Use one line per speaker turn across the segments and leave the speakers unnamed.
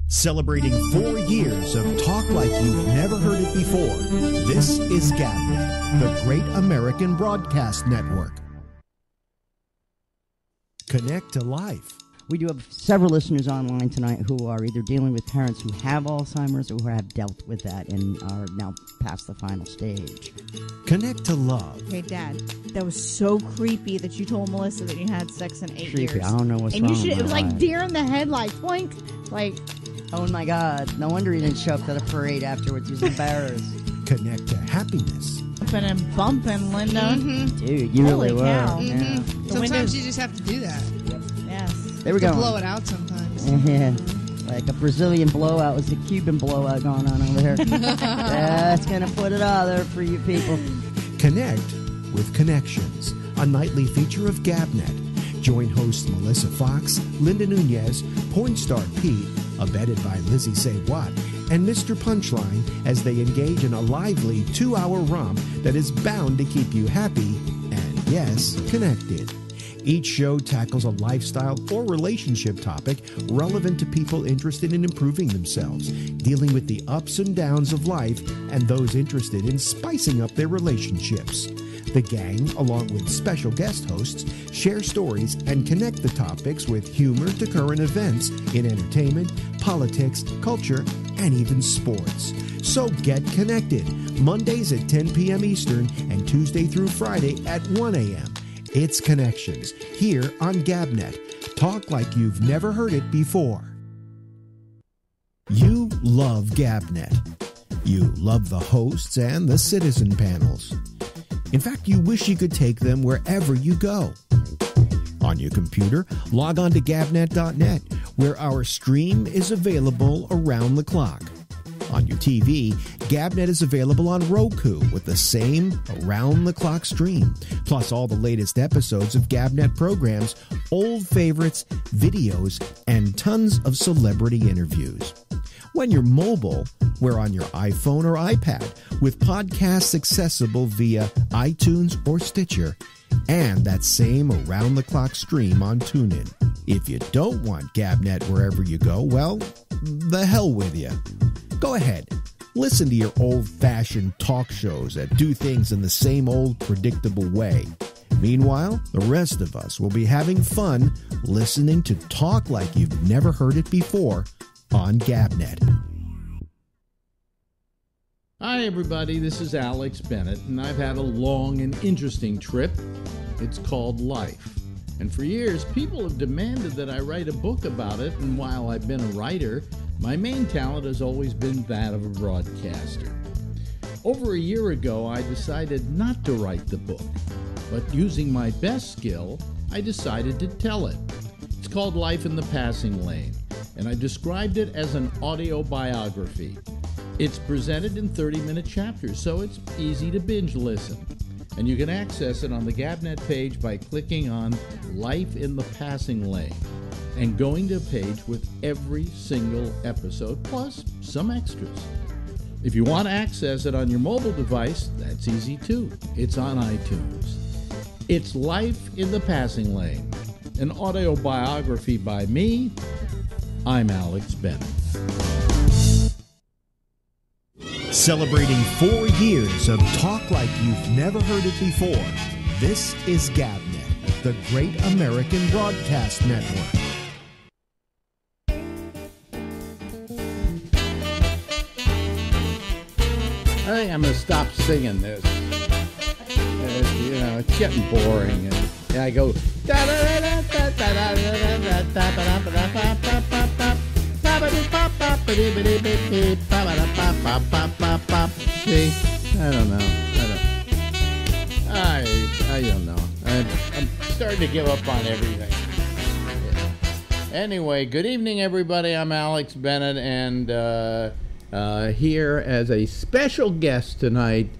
Celebrating 4 years of talk like you've never heard it before, this is GABNET, the Great American Broadcast Network. Connect to life.
We do have several listeners online tonight who are either dealing with parents who have Alzheimer's or who have dealt with that and are now past the final stage.
Connect to love.
Hey, Dad, that was so creepy that you told Melissa that you had sex in 8 years.
Creepy. I don't know what's
and
wrong
you should.
with
It was
my
like
life.
deer in the headlights. Blink. Like.
Oh my God! No wonder he didn't show up to the parade afterwards. He was embarrassed.
Connect to happiness.
Bumping and bumping, Linda.
Mm-hmm.
Dude, you really
Holy
were.
cow.
Yeah.
Mm-hmm. Sometimes you just have to do that.
Yes.
There we go.
Blow it out sometimes.
Yeah. Like a Brazilian blowout was the Cuban blowout going on over there. That's going to put it out there for you people.
Connect with Connections, a nightly feature of GABNET. Join hosts Melissa Fox, Linda Nunez, Porn Star Pete, abetted by Lizzie Say What, and Mr. Punchline as they engage in a lively 2-hour romp that is bound to keep you happy and, yes, connected. Each show tackles a lifestyle or relationship topic relevant to people interested in improving themselves, dealing with the ups and downs of life, and those interested in spicing up their relationships. The gang, along with special guest hosts, share stories and connect the topics with humor to current events in entertainment, politics, culture, and even sports. So get connected, Mondays at 10 p.m. Eastern and Tuesday through Friday at 1 a.m. It's Connections, here on GABNET. Talk like you've never heard it before. You love GABNET. You love the hosts and the citizen panels. In fact, you wish you could take them wherever you go. On your computer, log on to gabnet.net, where our stream is available around the clock. On your TV, GABNET is available on Roku with the same around-the-clock stream, plus all the latest episodes of GABNET programs, old favorites, videos, and tons of celebrity interviews. When you're mobile, we're on your iPhone or iPad with podcasts accessible via iTunes or Stitcher, and that same around-the-clock stream on TuneIn. If you don't want GABNET wherever you go, well, the hell with you. Go ahead, listen to your old-fashioned talk shows that do things in the same old predictable way. Meanwhile, the rest of us will be having fun listening to talk like you've never heard it before on GABNET.
Hi everybody, this is Alex Bennett, and I've had a long and interesting trip. It's called life. And for years, people have demanded that I write a book about it, and while I've been a writer, my main talent has always been that of a broadcaster. Over a year ago, I decided not to write the book, but using my best skill, I decided to tell it. It's called Life in the Passing Lane, and I described it as an audio biography. It's presented in 30-minute chapters, so it's easy to binge listen. And you can access it on the GABNET page by clicking on Life in the Passing Lane and going to a page with every single episode, plus some extras. If you want to access it on your mobile device, that's easy too. It's on iTunes. It's Life in the Passing Lane, an audio biography by me. I'm Alex Bennett.
Celebrating 4 years of talk like you've never heard it before, this is GABNET, the Great American Broadcast Network.
I think I'm going to stop singing this. It's getting boring. And I go. See, I don't know. I don't know. I'm starting to give up on everything. Yeah. Anyway, good evening, everybody. I'm Alex Bennett, and here as a special guest tonight.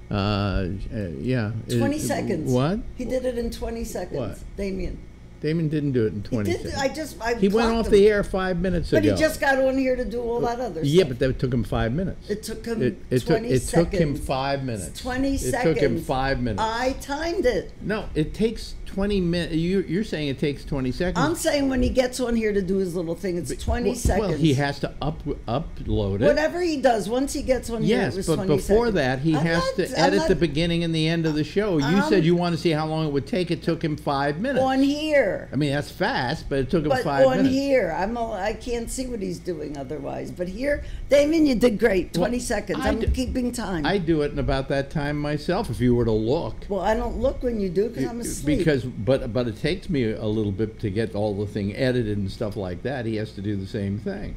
20 seconds.
What?
He did it in 20 seconds.
What?
Damien.
Damon didn't do it in 20
He did,
seconds.
I
He went
clocked
off
him.
the air 5 minutes
But
ago.
he just got on here to do all that other
Yeah,
stuff.
but that took him 5 minutes.
It took him
It
20 seconds.
took him 5 minutes.
20
It
seconds.
took him 5 minutes.
I timed it.
No, it takes 20 minutes. You're saying it takes 20 seconds.
I'm saying when he gets on here to do his little thing, it's 20 seconds.
Well, he has to upload it.
Whatever he does, once he gets on here, it
Yes,
was
but
20
before
seconds.
that, he
I'm
has
not-
to
I'm
edit
not-
the beginning and the end of the show. You said you want to see how long it would take. It took him 5 minutes.
On here.
I mean, that's fast, but it took him
But
5
on
minutes.
here, I can't see what he's doing otherwise. But here, Damien, you did great. 20 seconds. I'm keeping time.
I do it in about that time myself. If you were to look,
well, I don't look when you do because I'm asleep.
But it takes me a little bit to get all the thing edited and stuff like that. He has to do the same thing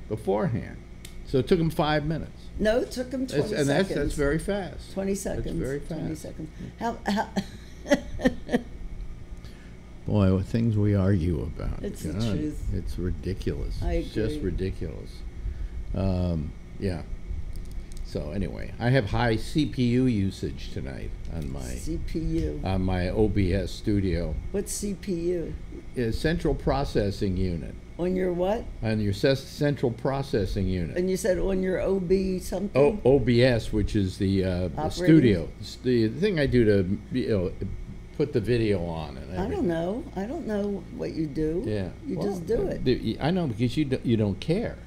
beforehand. So it took him 5 minutes.
No, it took him 20
And
seconds.
that's very fast.
20 seconds.
That's very fast.
20 seconds. How
Boy, what things we argue about.
It's the
God,
truth.
It's ridiculous.
I
It's just
agree.
ridiculous. Yeah. So anyway, I have high CPU usage tonight on my
CPU.
OBS studio.
What's CPU?
Central processing unit.
On your what?
On your central processing unit.
And you said on your OB something?
OBS, which is the studio. It's the thing I do to put the video on and everything.
I don't know what you do.
Yeah.
You just do it.
I know, because you don't care.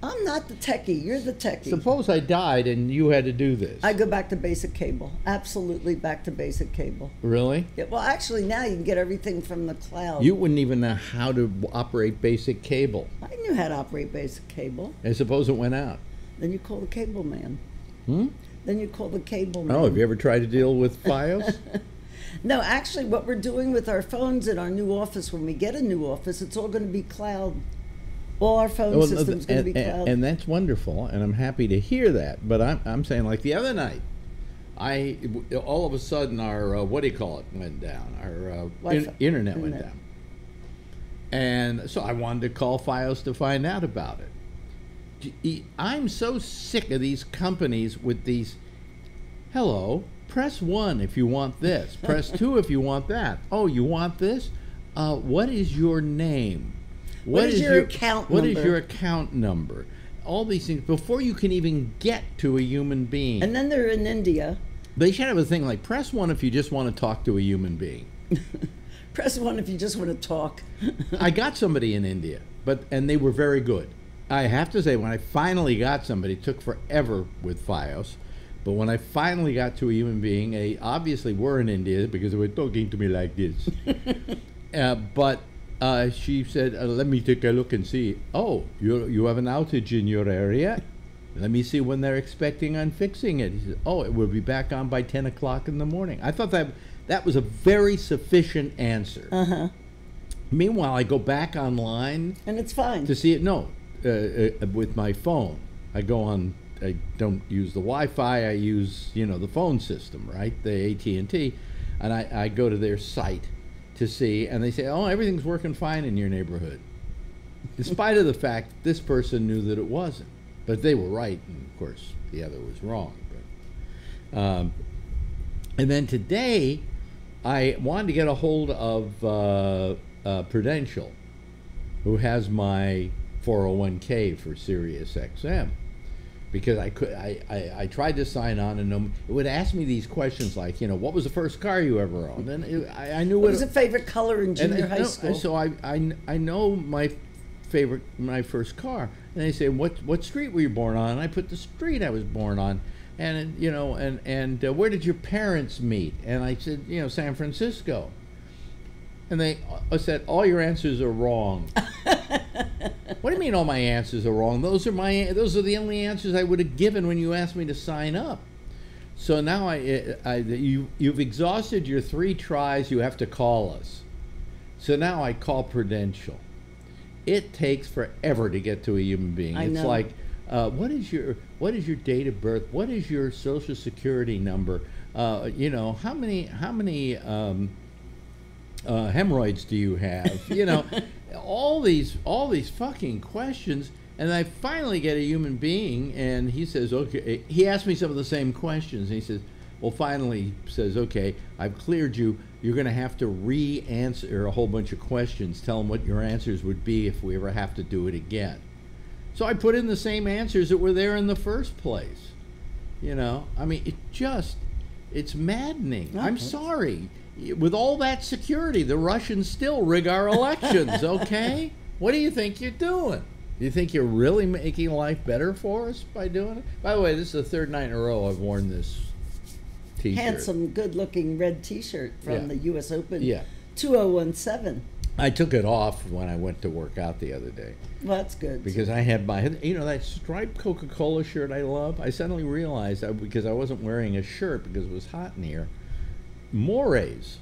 I'm not the techie. You're the techie.
Suppose I died and you had to do this.
I go back to basic cable. Absolutely back to basic cable.
Really?
Yeah, well, actually, now you can get everything from the cloud.
You wouldn't even know how to operate basic cable.
I knew how to operate basic cable.
And suppose it went out.
Then you call the cable man.
Hmm?
Then you call the cable man.
Oh, have you ever tried to deal with FiOS?
No, actually, what we're doing with our phones in our new office, when we get a new office, it's all going to be cloud. All our phone systems going to be cloud.
And that's wonderful, and I'm happy to hear that. But I'm saying, like the other night, all of a sudden our what do you call it went down. Our internet went down, and so I wanted to call FiOS to find out about it. I'm so sick of these companies with these. Hello, press 1 if you want this. Press 2 if you want that. Oh, you want this? What is your name?
What is your account number?
What is your account number? All these things before you can even get to a human being.
And then they're in India.
They should have a thing like press 1 if you just want to talk to a human being.
Press 1 if you just want to talk.
I got somebody in India, and they were very good. I have to say, when I finally got somebody, it took forever with FiOS. But when I finally got to a human being, they obviously were in India because they were talking to me like this. But she said, let me take a look and see. Oh, you have an outage in your area? Let me see when they're expecting on fixing it. He said, oh, it will be back on by 10 o'clock in the morning. I thought that was a very sufficient answer.
Uh-huh.
Meanwhile, I go back online.
And it's fine.
To see it. No, with my phone. I don't use the Wi-Fi. I use, the phone system, right? The AT&T. And I go to their site to see, and they say, oh, everything's working fine in your neighborhood. In spite of the fact this person knew that it wasn't. But they were right, and of course the other was wrong. But, and then today, I wanted to get a hold of Prudential, who has my 401k for Sirius XM. Because I tried to sign on, and it would ask me these questions like, what was the first car you ever owned? And I knew
what was the favorite color in junior high school.
So I know my first car, and they say, what street were you born on? And I put the street I was born on, and where did your parents meet? And I said, San Francisco. And they said, all your answers are wrong. What do you mean all my answers are wrong? Those are the only answers I would have given when you asked me to sign up. So now you've exhausted your 3 tries. You have to call us. So now I call Prudential. It takes forever to get to a human being.
I know.
It's like, what is your date of birth? What is your social security number? How many hemorrhoids do you have? all these fucking questions. And I finally get a human being, and he says, okay. He asked me some of the same questions. And he says, Well, finally says, okay, I've cleared you. You're going to have to re-answer a whole bunch of questions. Tell them what your answers would be if we ever have to do it again. So I put in the same answers that were there in the first place. You know, I mean, it's maddening.
Okay.
I'm sorry. With all that security, the Russians still rig our elections, okay? What do you think you're doing? Do you think you're really making life better for us by doing it? By the way, this is the third night in a row I've worn this T-shirt.
Handsome, good-looking red T-shirt from the U.S. Open 2017.
I took it off when I went to work out the other day.
Well, that's good.
Because I had that striped Coca-Cola shirt I love. I suddenly realized, because I wasn't wearing a shirt because it was hot in here, mores.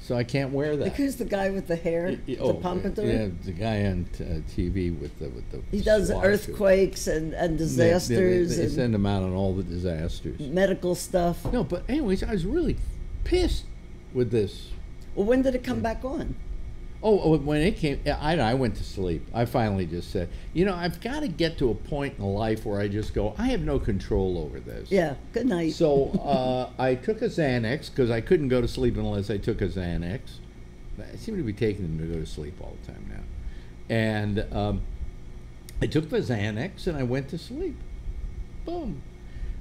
So I can't wear that.
Like who's the guy with the hair, the pompadour?
Yeah, the guy on TV with the.
He does earthquakes and disasters.
They send him out on all the disasters.
Medical stuff.
No, but anyways, I was really pissed with this.
Well, when did it come back on?
Oh, when it came, I went to sleep. I finally just said, I've got to get to a point in life where I just go, I have no control over this.
Yeah, good night.
So I took a Xanax because I couldn't go to sleep unless I took a Xanax. I seem to be taking them to go to sleep all the time now. And I took the Xanax and I went to sleep. Boom.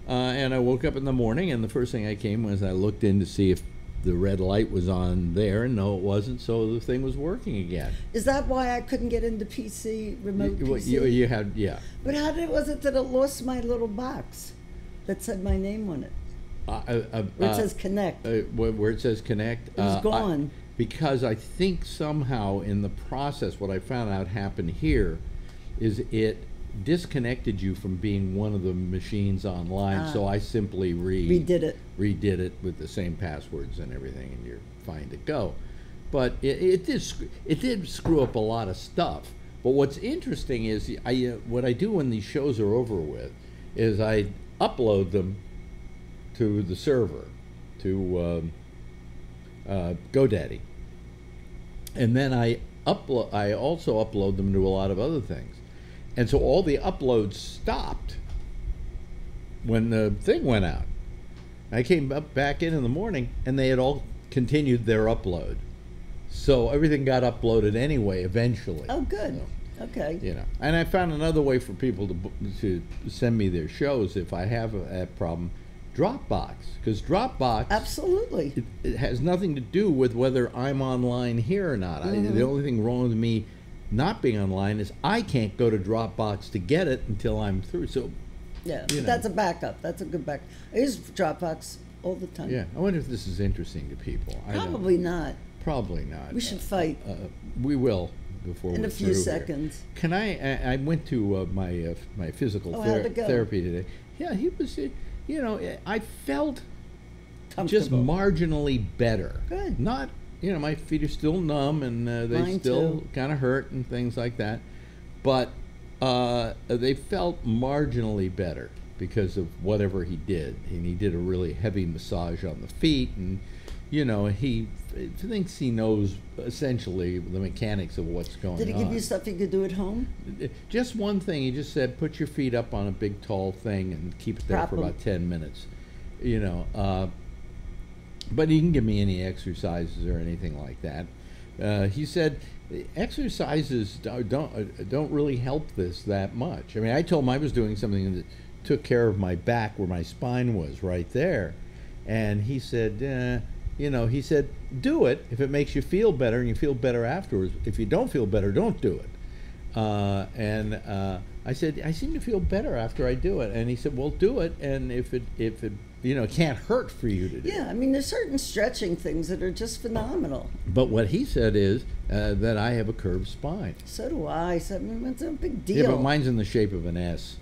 And I woke up in the morning, and the first thing I came was I looked in to see if the red light was on there, and no, it wasn't, so the thing was working again.
Is that why I couldn't get into remote PC?
You had, yeah.
But how was it that it lost my little box that said my name on it? Where it says connect.
Where it says connect?
It was gone.
Because I think somehow in the process, what I found out happened here is it disconnected you from being one of the machines online, so I simply redid it with the same passwords and everything, and you're fine to go. But it did screw up a lot of stuff. But what's interesting is what I do when these shows are over with is I upload them to the server, to GoDaddy, and then I also upload them to a lot of other things. And so all the uploads stopped when the thing went out. I came back in the morning, and they had all continued their upload. So everything got uploaded anyway, eventually.
Oh, good.
So,
okay.
And I found another way for people to send me their shows if I have a problem. Dropbox, because Dropbox
absolutely
it has nothing to do with whether I'm online here or not. The only thing wrong with me not being online is I can't go to Dropbox to get it until I'm through. So
yeah, that's a backup. That's a good backup. I use Dropbox all the time.
Yeah, I wonder if this is interesting to people.
Probably not.
Probably not.
We should fight.
We will before
in
we're
a few
through
seconds.
Here. Can I went to my physical therapy today. Yeah, he was. I felt just marginally better.
Good.
Not. My feet are still numb and they
Mine
still kind of hurt and things like that. But they felt marginally better because of whatever he did. And he did a really heavy massage on the feet. And, he thinks he knows essentially the mechanics of what's going on.
Did he give you stuff you could do at home?
Just one thing. He just said, put your feet up on a big, tall thing and keep it there for about 10 minutes. But he didn't give me any exercises or anything like that. He said exercises don't really help this that much. I mean, I told him I was doing something that took care of my back where my spine was right there. And he said, do it if it makes you feel better and you feel better afterwards. If you don't feel better, don't do it. I said, I seem to feel better after I do it. And he said, well, do it. And if it it can't hurt for you to do.
Yeah, I mean, there's certain stretching things that are just phenomenal.
But what he said is that I have a curved spine.
So do I. So, I mean, it's a big deal.
Yeah, but mine's in the shape of an S.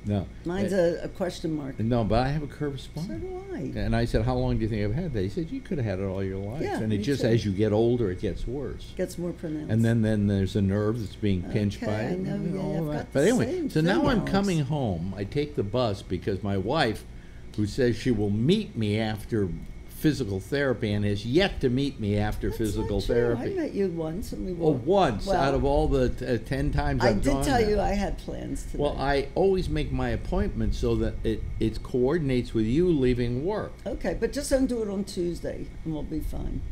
No.
Mine's a question mark.
No, but I have a curved spine.
So do I.
And I said, how long do you think I've had that? He said, you could have had it all your life.
Yeah,
and it just, as you get older, it gets worse.
Gets more pronounced.
And then there's a nerve that's being pinched by it.
I know, yeah,
but anyway, so now I'm coming home. I take the bus because my wife, who says she will meet me after physical therapy and has yet to meet me after physical therapy.
I met you once, and we
Well,
walked.
once out of all the 10 times
I
I've gone
did tell
there.
you I had plans today.
Well, I always make my appointment so that it coordinates with you leaving work.
Okay, but just don't do it on Tuesday, and we'll be fine.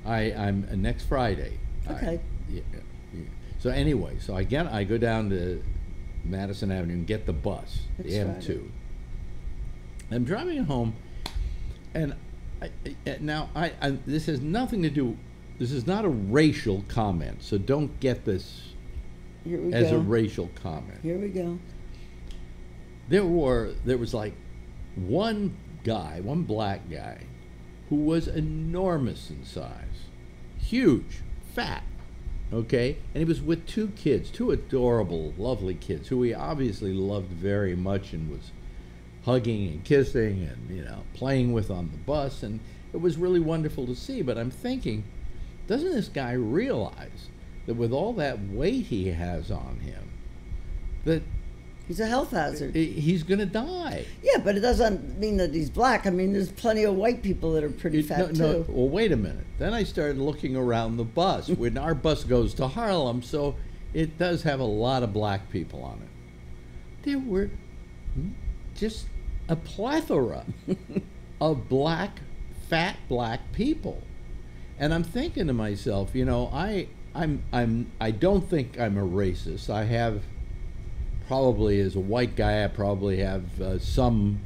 I'm next Friday.
Okay.
Yeah. So anyway, I go down to Madison Avenue and get the bus,
Next
the M2.
Friday.
I'm driving home, and this has nothing to do. This is not a racial comment, so don't get this
Here we
as
go.
a racial comment.
Here we go.
There was like one black guy, who was enormous in size, huge, fat, okay, and he was with two kids, two adorable, lovely kids, who he obviously loved very much and was hugging and kissing and playing with on the bus, and it was really wonderful to see. But I'm thinking, doesn't this guy realize that with all that weight he has on him, that
He's a health hazard.
he's going to die?
Yeah, but it doesn't mean that he's black. I mean, there's plenty of white people that are pretty fat too.
Well, wait a minute. Then I started looking around the bus. When our bus goes to Harlem, so it does have a lot of black people on it. There were just a plethora of fat black people, and I'm thinking to myself, I don't think I'm a racist. I have. Probably as a white guy, I probably have some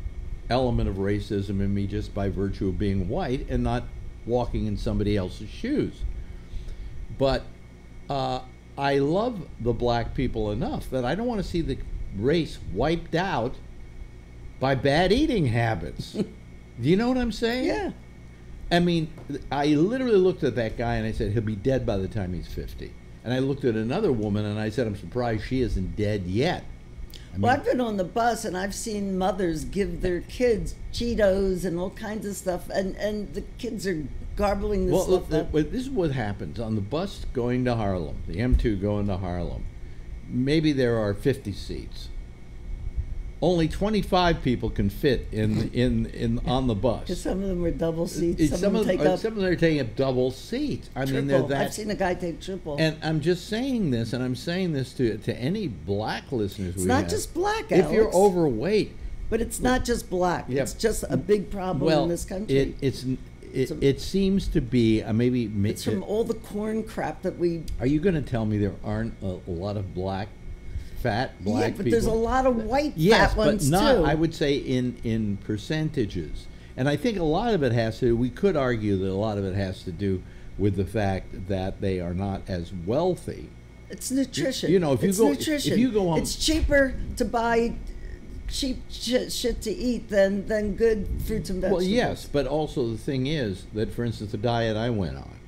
element of racism in me just by virtue of being white and not walking in somebody else's shoes. But I love the black people enough that I don't want to see the race wiped out by bad eating habits. Do you know what I'm saying?
Yeah.
I mean, I literally looked at that guy and I said, he'll be dead by the time he's 50. And I looked at another woman and I said, I'm surprised she isn't dead yet.
Well, I've been on the bus and I've seen mothers give their kids Cheetos and all kinds of stuff, and the kids are garbling this stuff up.
This is what happens on the bus going to Harlem, the M2 going to Harlem. Maybe there are 50 seats. Only 25 people can fit on the bus.
Because some of them are double seats.
Some of them are taking up double seats. I mean,
triple. I've seen a guy take triple.
And I'm just saying this, and I'm saying this to any black listeners.
It's not just black,
If
Alex.
you're overweight.
But it's not just black.
Yeah.
It's just a big problem in this country.
It seems to be maybe.
It's from all the corn crap that we.
Are you going to tell me there aren't a lot of fat black
but
people?
there's a lot of white
yes,
fat ones
but not,
too.
I would say in percentages. And I think a lot of it has to, we could argue that a lot of it has to do with the fact that they are not as wealthy.
It's nutrition.
If you go home,
it's cheaper to buy cheap shit to eat than good fruits and vegetables.
Well, yes, but also the thing is that, for instance, the diet I went on,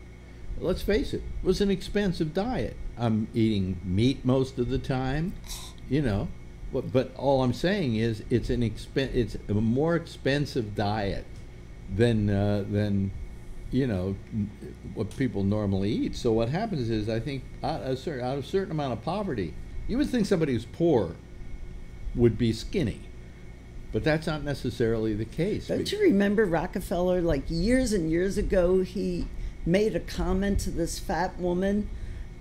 let's face it, was an expensive diet. I'm eating meat most of the time, but all I'm saying is it's a more expensive diet than what people normally eat. So what happens is, I think out of a certain amount of poverty, you would think somebody who's poor would be skinny, but that's not necessarily the case.
Don't you remember Rockefeller? Like years and years ago, he made a comment to this fat woman.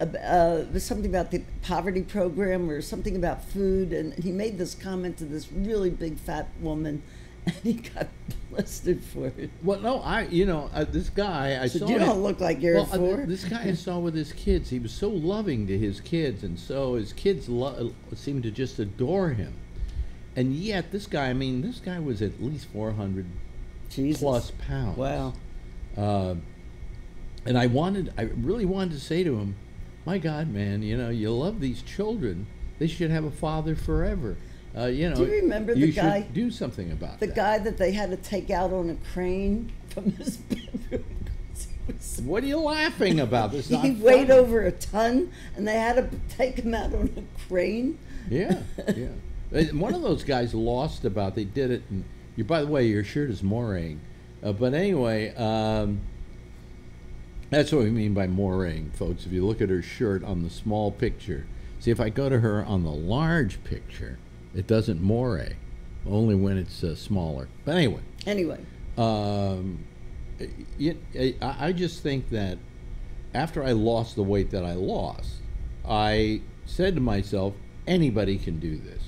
It was something about the poverty program or something about food, and he made this comment to this really big fat woman, and he got blistered for it.
Well, no, this guy I saw.
You don't look like you're four.
This guy I saw with his kids, he was so loving to his kids, and so his kids seemed to just adore him. And yet, this guy was at least 400 plus pounds.
Wow.
And I really wanted to say to him, my God, man, you love these children. They should have a father forever. Do
you remember the guy?
You should do something about
the
that.
guy that they had to take out on a crane from his bedroom.
What are you laughing about? This
He weighed over a ton, and they had to take him out on a crane.
Yeah. One of those guys lost about. They did it. And by the way, your shirt is moiré. But anyway. That's what we mean by moiré, folks. If you look at her shirt on the small picture, see, if I go to her on the large picture, it doesn't moiré, only when it's smaller. But anyway. I just think that after I lost the weight that I lost, I said to myself, anybody can do this.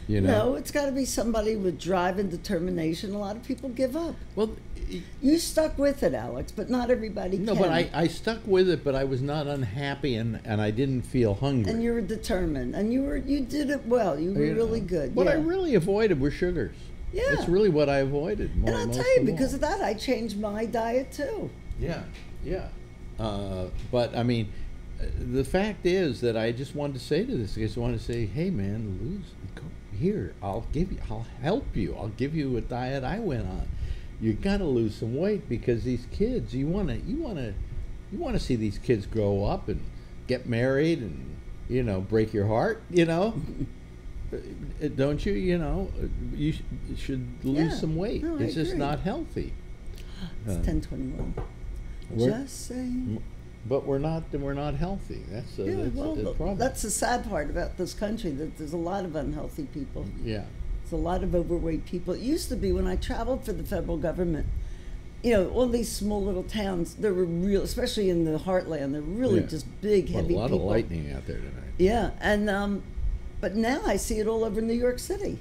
You know?
No, it's got to be somebody with drive and determination. A lot of people give up.
Well,
You stuck with it, Alex, but not everybody
no,
can.
but I stuck with it, but I was not unhappy, and I didn't feel hungry.
And you were determined, and you did it well. You were really good.
What
yeah.
I really avoided were sugars.
Yeah.
That's really what I avoided.
And I'll tell you, because of that, I changed my diet too.
Yeah, yeah. But I mean, the fact is that I just wanted to say to this, I just wanted to say, hey man, here, I'll help you. I'll give you a diet I went on. You got to lose some weight, because these kids, you want to see these kids grow up and get married and break your heart, don't you? You should lose some weight.
No,
it's just
agree.
not healthy.
It's 10:21. Just saying.
But we're not healthy. That's the problem.
That's the sad part about this country, that there's a lot of unhealthy people.
Yeah.
There's a lot of overweight people. It used to be, when I traveled for the federal government, all these small little towns, there were real, especially in the heartland, they're really just big, heavy people.
A lot of lightning out there tonight.
Yeah, and but now I see it all over New York City.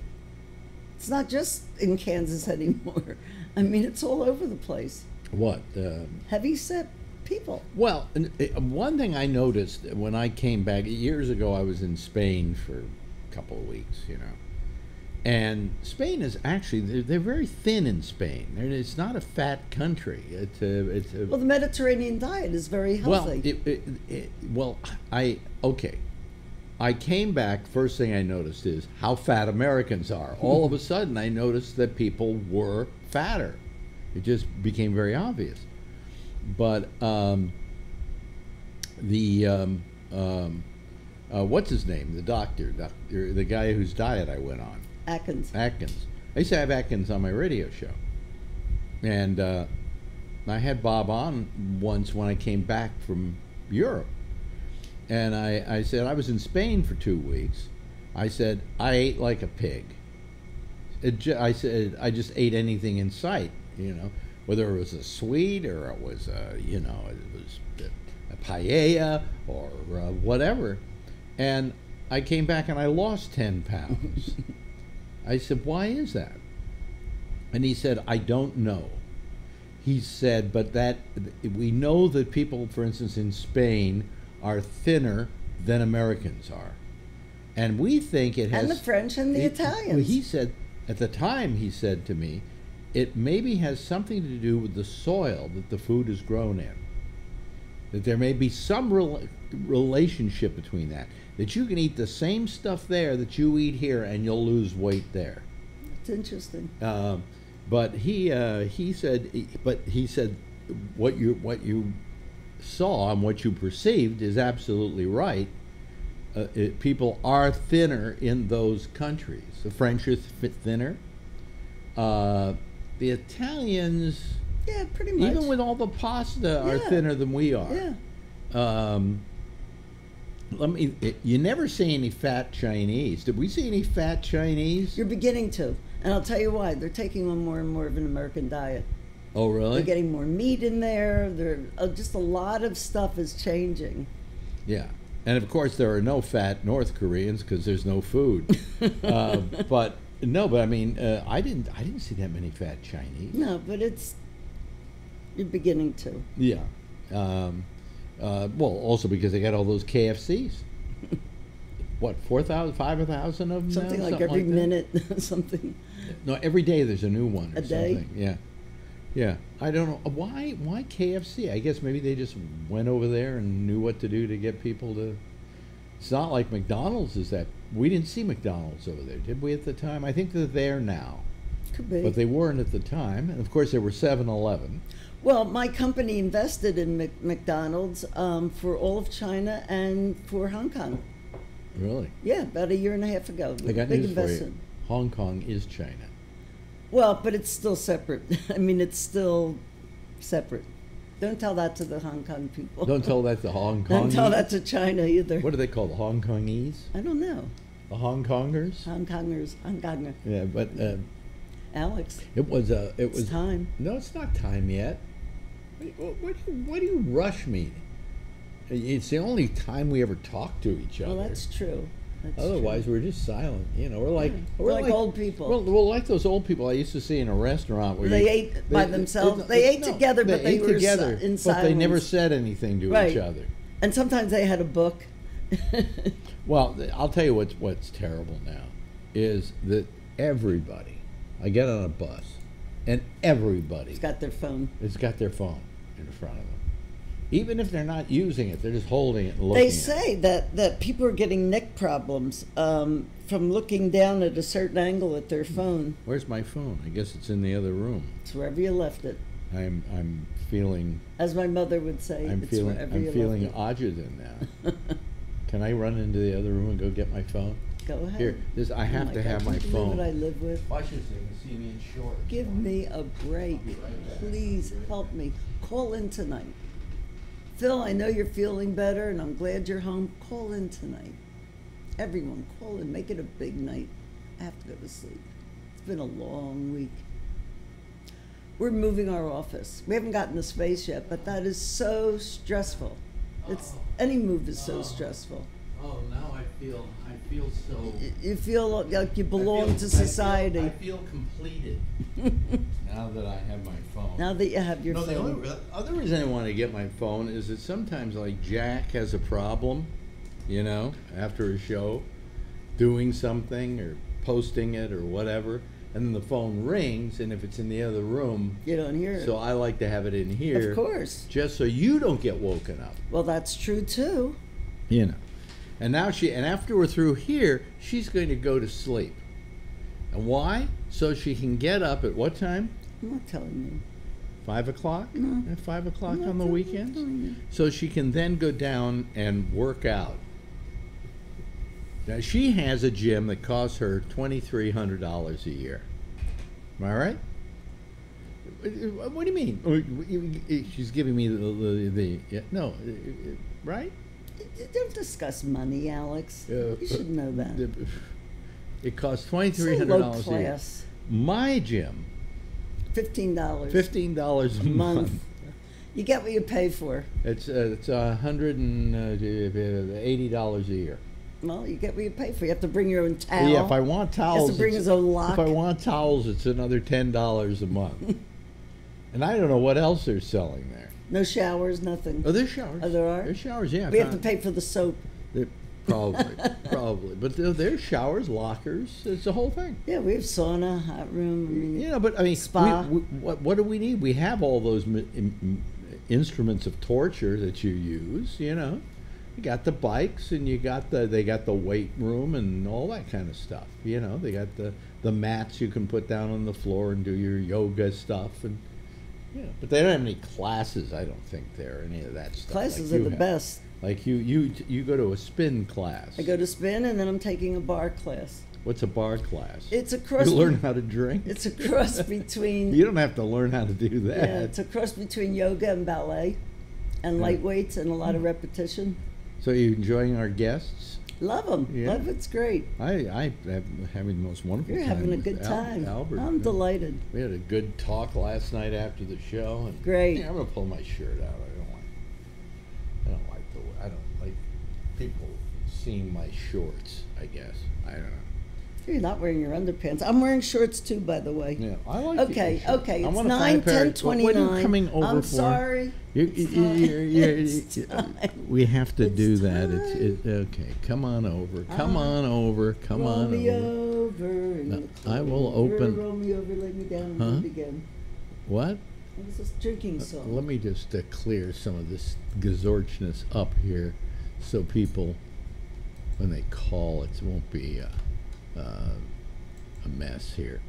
It's not just in Kansas anymore. I mean, it's all over the place.
What?
Heavy set people.
Well, one thing I noticed when I came back years ago, I was in Spain for a couple of weeks, and Spain is actually, they're very thin in Spain. It's not a fat country.
Well, the Mediterranean diet is very healthy.
I came back, first thing I noticed is how fat Americans are. All of a sudden, I noticed that people were fatter. It just became very obvious. But what's his name? The doctor, the guy whose diet I went on.
Atkins.
I used to have Atkins on my radio show. And I had Bob on once when I came back from Europe. And I said, I was in Spain for 2 weeks. I said, I ate like a pig. I said, I just ate anything in sight, whether it was a sweet or it was, it was a paella or whatever. And I came back and I lost 10 pounds. I said, why is that? And he said, I don't know. He said, but that we know that people, for instance, in Spain are thinner than Americans are. And we think it has...
And the French and the Italians.
Well, he said, at the time, he said to me, it maybe has something to do with the soil that the food is grown in. That there may be some relationship between that. That you can eat the same stuff there that you eat here and you'll lose weight there.
It's interesting.
But he said what you saw and what you perceived is absolutely right. People are thinner in those countries. The French are thinner. The Italians,
yeah, pretty much.
even with all the pasta, are thinner than we are.
Yeah.
You never see any fat Chinese. Did we see any fat Chinese?
You're beginning to. And I'll tell you why. They're taking on more and more of an American diet.
Oh, really?
They're getting more meat in there. Just a lot of stuff is changing.
Yeah. And, of course, there are no fat North Koreans because there's no food. But I mean, I didn't see that many fat Chinese.
No, but you're beginning to.
Yeah. Well, also because they got all those KFCs. What, 4,000, 5,000 of them?
Something
now?
like every minute, something.
No, every day there's a new one or
a day?
something. Yeah. Yeah. I don't know. Why KFC? I guess maybe they just went over there and knew what to do to get people to... It's not like McDonald's is that... We didn't see McDonald's over there, did we, at the time? I think they're there now.
Could be.
But they weren't at the time. And, of course, there were 7-Eleven.
Well, my company invested in McDonald's for all of China and for Hong Kong.
Really?
Yeah, about a year and a half ago.
I got
Big
news for you.
investment.
Hong Kong is China.
Well, but it's still separate. I mean, it's still separate. Don't tell that to the Hong Kong people.
Don't tell that to Hong Kong.
Don't tell that to China either.
What do they call the Hong Kongese?
I don't know.
The Hong Kongers?
Hong Kongers.
Yeah, but...
Alex,
It was
it's time.
No, it's not time yet. Why do you rush me? It's the only time we ever talk to each other.
Well, that's true. That's
Otherwise,
true.
we're just silent. You know, we're like
We're like old people.
We're like those old people I used to see in a restaurant where
They ate by themselves. They ate together, but they
ate
were
together,
in
but they never
silence.
said anything to
Right.
each other.
And sometimes they had a book.
Well, I'll tell you what's terrible now is that everybody, I get on a bus, and everybody
It's got their phone.
has got their phone in front of them. Even if they're not using it, they're just holding it and looking
They
at it.
say that people are getting neck problems from looking down at a certain angle at their phone.
Where's my phone? I guess it's in the other room.
It's wherever you left it.
I'm feeling
As my mother would say,
I'm
it's
feeling
wherever
I'm
you
feeling
left
Ajuden now. Can I run into the other room and go get my phone?
it. Go ahead.
Here, I have to have my
Can you believe
phone.
what I live with?
Watch this, they can see me in shorts.
Give me a break. Please help me. Call in tonight. Phil, I know you're feeling better and I'm glad you're home. Call in tonight. Everyone, call in. Make it a big night. I have to go to sleep. It's been a long week. We're moving our office. We haven't gotten the space yet, but that is so stressful. Any move is so stressful.
Oh, now I feel so.
You feel like you belong to society.
I feel completed now that I have my phone.
Now that you have your
No, the
phone.
other reason I want to get my phone is that sometimes, like, Jack has a problem, you know, after a show, doing something or posting it or whatever, and then the phone rings, and if it's in the other room,
You don't hear it.
so I like to have it in here.
Of course.
Just so you don't get woken up,
Well, that's true too.
you know. And now and after we're through here, she's going to go to sleep. And why? So she can get up at what time?
I'm not telling
5 o'clock?
No.
At 5 o'clock
No,
on the
I'm
weekends?
telling you.
So she can then go down and work out. Now, she has a gym that costs her $2,300 a year. Am I right? What do you mean? She's giving me the yeah, no, right?
you. Don't discuss money, Alex. You should know that.
It costs
So
$2,300
low
a year.
class.
My gym,
$15.
$15 a month.
You get what you pay for.
It's $180 a year.
Well, you get what you pay for. You have to bring your own towel.
Yeah, if I want towels,
to bring
it's-
his own lock.
If I want towels, it's another $10 a month. And I don't know what else they're selling there.
No showers, nothing.
Oh, there's showers.
Oh, there are?
There's showers, yeah.
We have to pay for the soap.
Probably. But there's showers, lockers. It's the whole thing.
Yeah, we have sauna, hot room. I mean,
Yeah, but I mean,
Spa.
what do we need? We have all those instruments of torture that you use. You know, you got the bikes, and they got the weight room and all that kind of stuff. You know, they got the mats you can put down on the floor and do your yoga stuff, and yeah. But they don't have any classes. I don't think there any of that stuff.
Classes
like
are
you
the
have.
best.
Like you go to a spin class.
I go to spin, and then I'm taking a bar class.
What's a bar class?
It's a cross.
You learn how to drink.
It's a cross between.
You don't have to learn how to do that.
Yeah, it's a cross between yoga and ballet, and light weights and a lot of repetition.
So you enjoying our guests?
Love them.
Yeah.
Love it's great.
I am having the most wonderful
You're
time.
having a
with
good time.
Albert.
I'm delighted.
We had a good talk last night after the show. And
Great.
Yeah, I'm gonna pull my shirt out. I don't like people seeing my shorts. I guess I don't know.
You're not wearing your underpants. I'm wearing shorts too, by the way.
Yeah, I like.
Okay,
these shorts.
okay.
I
It's
wanna find a pair of-
9:10:29.
What are you coming over
I'm
for?
sorry.
It's
time.
We have to
It's
do that.
time.
Okay. Come on over. Come on over. Come
Roll
on
me
over.
over. in
No,
the
I will
corner.
open-
Roll me over, lay me down, and
Huh?
do it again.
What?
It was this drinking song.
Let me just clear some of this gazorchness up here, so people, when they call, it won't be a mess here.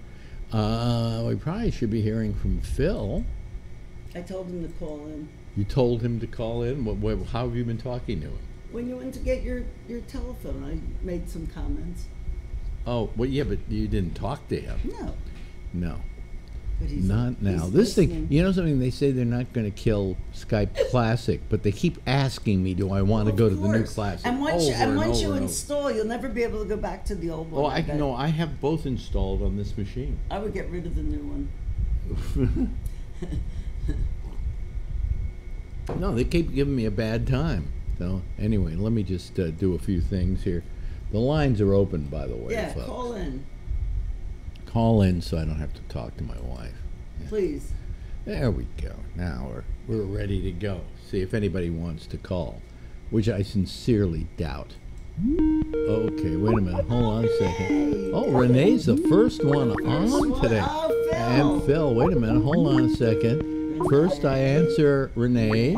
We probably should be hearing from Phil.
I told him to call in.
You told him to call in. How have you been talking to him?
When you went to get your telephone, I made some comments.
Oh, well, yeah, but you didn't talk to him.
No.
No.
But
Not now.
he's
This thing,
listening.
you know something? They say they're not going to kill Skype Classic, but they keep asking me, do I want to go to the new
Of course.
Classic?
And once you
over.
install, you'll never be able to go back to the old one.
Oh, I
bet.
no, I have both installed on this machine.
I would get rid of the new one.
No, they keep giving me a bad time. So anyway, let me just do a few things here. The lines are open, by the way,
Yeah,
folks.
call in,
Call in so I don't have to talk to my wife.
please.
There we go. Now we're ready to go. See if anybody wants to call, which I sincerely doubt. Okay, wait a minute. Hold on a second. Oh, Renee's the first one on today.
Oh, Phil.
And Phil, wait a minute. Hold on a second. First I answer Renee,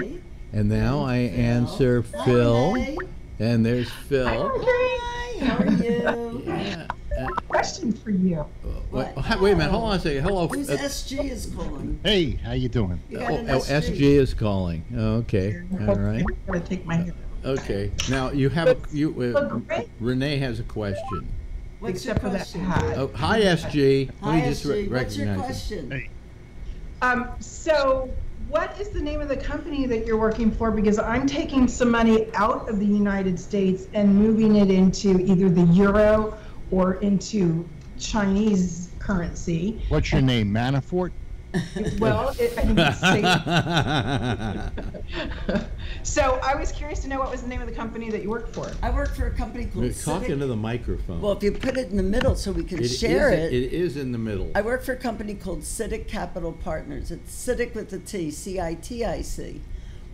and now I answer Phil.
Renee.
And there's Phil.
Hi, how are you?
Yeah.
Question for you.
Wait a minute. Hold on a second. Hello.
Who's SG is calling?
Hey, how you doing?
You got an
SG is calling. Okay. All right.
I'm gonna take my hair.
Okay. Now you have
Look great.
Renee has a question.
What's your
Except for that
question?
hat.
Oh, hi SG.
Hi,
Let me just
SG. What's your
recognize you.
question?
Hey.
So what is the name of the company that you're working for? Because I'm taking some money out of the United States and moving it into either the euro or into Chinese currency.
What's your name, Manafort?
Well, I think it's safe. So I was curious to know what was the name of the company that you work for.
I work for a company called
We're talking
Citic.
to the microphone.
Well, if you put it in the middle so we can share it.
It is in the middle.
I work for a company called Citic Capital Partners. It's Citic with a T, C-I-T-I-C.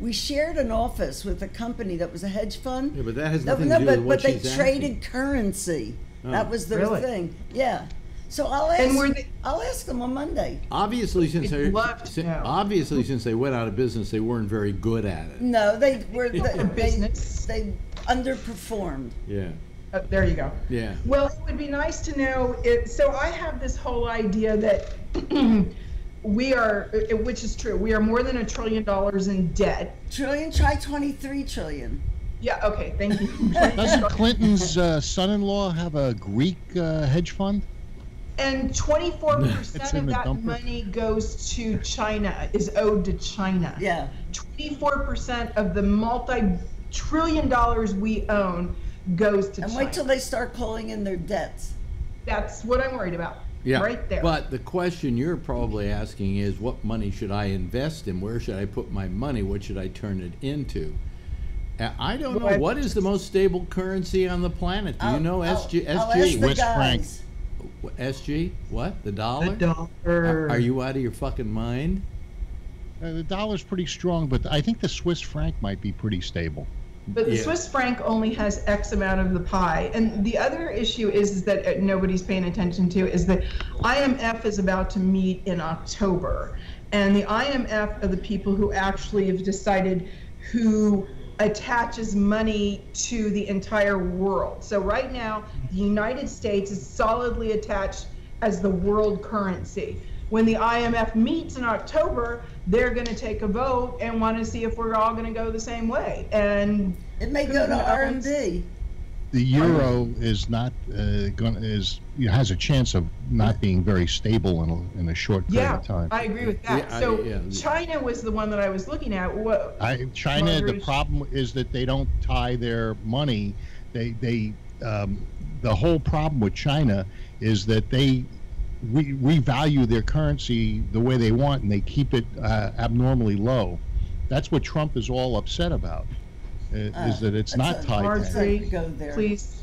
We shared an office with a company that was a hedge fund.
Yeah, but that has nothing to do with what
but they
she's
traded
asking.
currency.
Oh.
That was their
Really?
thing. Yeah. So I'll
And were
ask.
they-
I'll ask them on Monday.
Obviously, since
I'd
they went out of business, they weren't very good at it.
No, they were.
Business.
They underperformed.
Yeah.
There you go.
Yeah.
Well, it would be nice to know. So I have this whole idea that we are, which is true, we are more than $1 trillion in debt.
Trillion. Try 23 trillion.
Yeah. Okay. Thank you.
Doesn't Clinton's son-in-law have a Greek hedge fund?
And
It's
24%
in
of
the
that
dumper.
money goes to China, is owed to China.
Yeah.
24% of the multi-trillion dollars we own goes to
And
China.
wait till they start calling in their debts.
That's what I'm worried about.
Yeah.
Right there.
But the question you're probably asking is, what money should I invest in? Where should I put my money? What should I turn it into? I don't know.
Well,
What is the most stable currency on the planet? Do you know SG?
I'll ask
SG?
the
Swiss franc.
guys.
SG? What? The dollar?
The dollar.
Are you out of your fucking mind?
The dollar's pretty strong, but I think the Swiss franc might be pretty stable.
But the
Yeah.
Swiss franc only has X amount of the pie. And the other issue is that nobody's paying attention to is that IMF is about to meet in October. And the IMF are the people who actually have decided who attaches money to the entire world. So right now, the United States is solidly attached as the world currency. When the IMF meets in October, they're going to take a vote and want to see if we're all going to go the same way. And
It may go to RMB.
The euro is not has a chance of not being very stable in a short period
yeah,
of time.
I agree with that.
Yeah,
So China was the one that I was looking at.
China, the
Margaret-
problem is that they don't tie their money. The whole problem with China is that they revalue their currency the way they want, and they keep it abnormally low. That's what Trump is all upset about. Is that it's not
that's a
tied to
Marjorie,
go there.
please.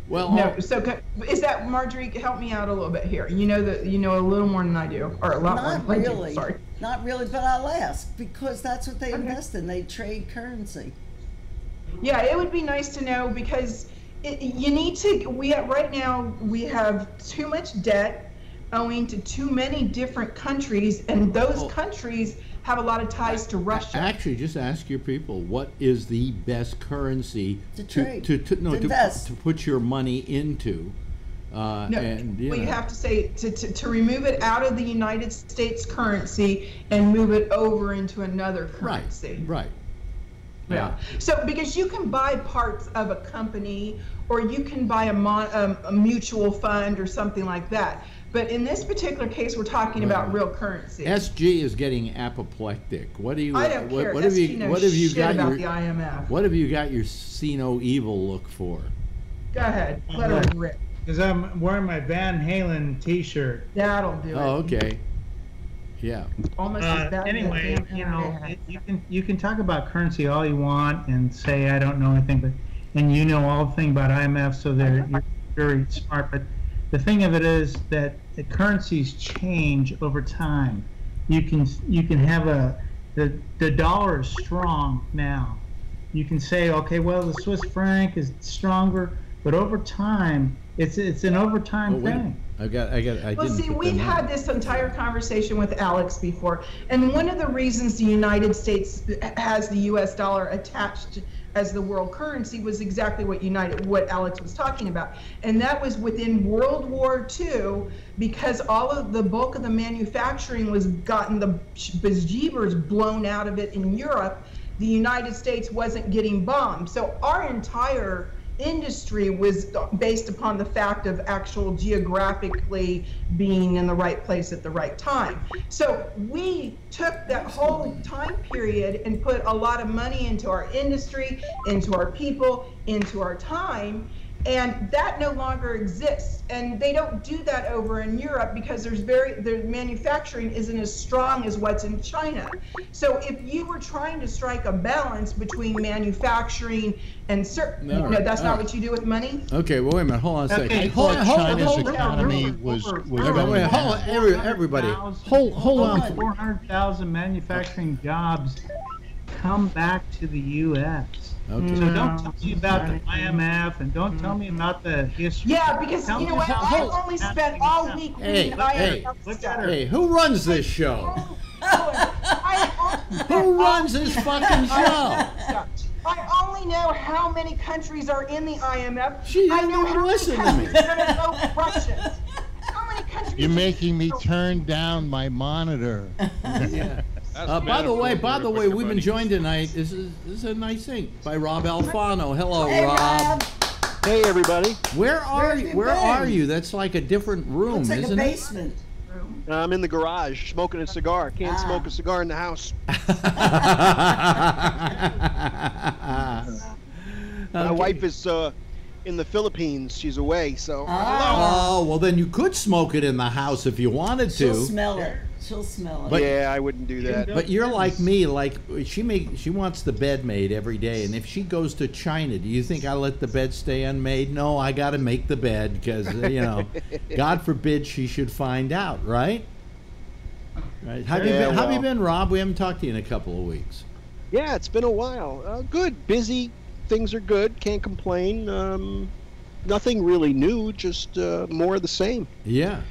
Well,
No. So is that Marjorie? Help me out a little bit here. You know that you know a little more than I do, or a lot more
Not
than I do.
really.
Sorry.
Not really, but I'll ask because that's what they invest in. They trade currency.
Yeah, it would be nice to know because you need to. Right now we have too much debt owing to too many different countries, and those countries have a lot of ties to Russia.
Actually, just ask your people, what is the best currency
To trade,
to
to invest.
to put your money into?
No,
And
well, you
know.
have to say to remove it out of the United States currency and move it over into another currency.
Right.
Yeah. So because you can buy parts of a company, or you can buy a mutual fund or something like that. But in this particular case, we're talking about real currency.
SG is getting apoplectic. What do you?
I don't care.
What have
SG
you?
knows
What have you
shit
got
about
your?
the IMF.
What have you got your see no evil look for?
Go ahead. Let her rip.
Because I'm wearing my Van Halen T-shirt.
That'll do it.
Oh, okay. Yeah.
Almost as bad
Anyway,
as that damn
you know,
internet.
you can talk about currency all you want and say I don't know anything, but and you know all the thing about IMF, so you're very smart. But the thing of it is that the currencies change over time. You can have the dollar is strong now. You can say, okay, well, the Swiss franc is stronger, but over time, it's an over time thing.
Well, see, we've had this entire conversation with Alex before, and one of the reasons the United States has the U.S. dollar attached as the world currency was exactly what Alex was talking about, and that was within World War II, because all of the bulk of the manufacturing was gotten the bejeebers blown out of it in Europe. The United States wasn't getting bombed, so our entire industry was based upon the fact of actual geographically being in the right place at the right time. So we took that whole time period and put a lot of money into our industry, into our people, into our time, and that no longer exists. And they don't do that over in Europe because their manufacturing isn't as strong as what's in China. So if you were trying to strike a balance between manufacturing and that's not what you do with money.
Okay, well, wait a minute. Hold on a second.
I thought China's economy was
everybody. Hold on.
400,000 manufacturing jobs come back to the U.S.
Okay.
So don't tell me about the IMF and don't tell me about the history.
Yeah, because you know what? I only spent all week reading IMF stuff.
Hey, who runs this show? Who runs this fucking show?
I only know how many countries are in the IMF.
I know how many countries
are going to vote Russians. How many countries?
You're making me turn down my monitor.
Yeah. By the way, we've been joined tonight. This is a nice thing by Rob Alfano. Hello,
Hey,
Rob.
Hey, everybody.
Where are you? That's like a different room,
Looks like
isn't
a
it?
basement.
I'm in the garage smoking a cigar. Can't smoke a cigar in the house. My wife is in the Philippines. She's away, so.
Oh, well, then you could smoke it in the house if you wanted to.
She'll smell it.
But,
yeah, I wouldn't do that.
But you're like me. Like she wants the bed made every day, and if she goes to China, do you think I let the bed stay unmade? No, I got to make the bed because God forbid she should find out, right? Right. How have you been, Rob? We haven't talked to you in a couple of weeks.
Yeah, it's been a while. Good, busy. Things are good. Can't complain. Nothing really new. Just more of the same.
Yeah.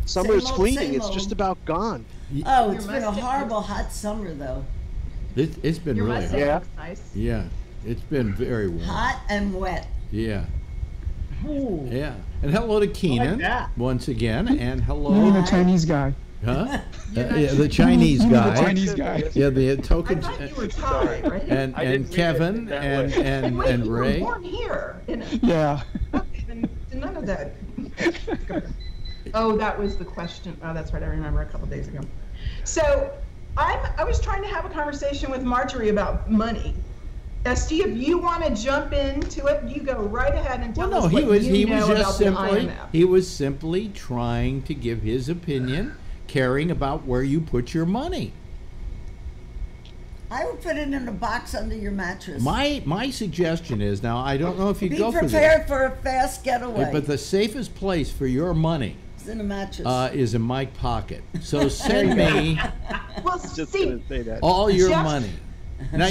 Summer is fleeting. It's just about gone.
Oh, it's been a horrible hot summer, though.
It's been really hot.
Yeah. Nice.
Yeah, it's been very warm.
Hot and wet.
Yeah. Ooh. Yeah. And hello to Keenan once again. And hello.
The Chinese guy.
Huh? Yeah, the Chinese guy.
The Chinese guy.
Yeah, the token.
I thought you were Thai, right?
And Kevin and Ray.
You were born here.
Yeah.
Okay, none of that. Oh, that was the question. Oh, that's right. I remember a couple days ago. So I was trying to have a conversation with Marjorie about money. SG, if you want to jump into it, you go right ahead and tell us what you know about the IMF.
He was simply trying to give his opinion, caring about where you put your money.
I would put it in a box under your mattress.
My suggestion is, now I don't know if you go for this.
Be prepared for a fast getaway.
But the safest place for your money
in a mattress.
Is in my pocket. So send me all your money.
Now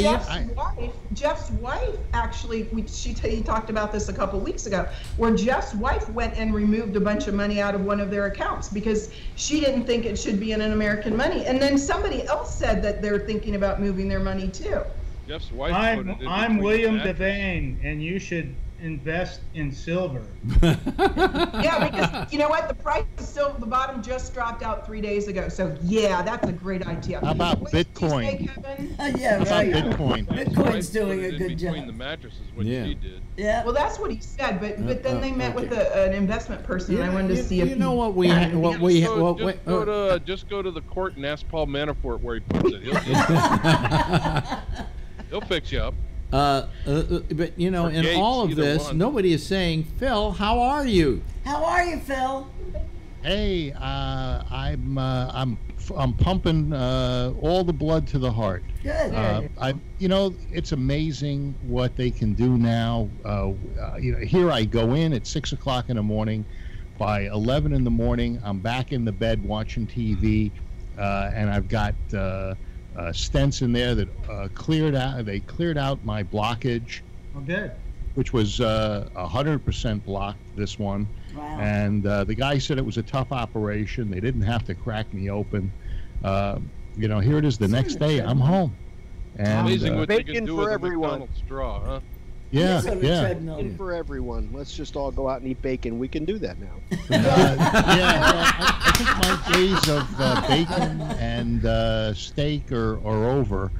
Jeff's wife actually, he talked about this a couple weeks ago, where Jeff's wife went and removed a bunch of money out of one of their accounts because she didn't think it should be in an American money. And then somebody else said that they're thinking about moving their money too.
Jeff's wife.
I'm William Devane, and you should invest in silver.
Yeah, because you know what? The price of silver, the bottom just dropped out 3 days ago. So yeah, that's a great idea.
How about
What did you say,
Bitcoin?
Kevin?
Yeah,
How
right.
about Bitcoin?
Bitcoin's doing a good
between
job.
the mattresses, what
Yeah.
she did.
Yeah.
Well, that's what he said, but then they met with an investment person, and I wanted to see if
You know what we
Yeah,
what we what
Just go to the court and ask Paul Manafort where he puts it. He'll fix you up.
but you know,
Or
in
Gates,
all of
either
this,
one.
nobody is saying, Phil, how are you?
How are you, Phil?
Hey, I'm pumping all the blood to the heart.
Good.
It's amazing what they can do now. Here I go in at 6 o'clock in the morning. By 11 in the morning, I'm back in the bed watching TV, and I've got stents in there that cleared out. They cleared out my blockage,
Oh, good.
which was 100% blocked. This one.
Wow.
And the guy said it was a tough operation. They didn't have to crack me open. Here it is the next day. I'm home. And,
Amazing what they
bacon
can do
for
with a
everyone.
McDonald's straw, huh?
yeah,
Yes, on the
yeah.
treadmill.
Bacon for everyone. Let's just all go out and eat bacon. We can do that now.
I think my days of bacon and steak are over.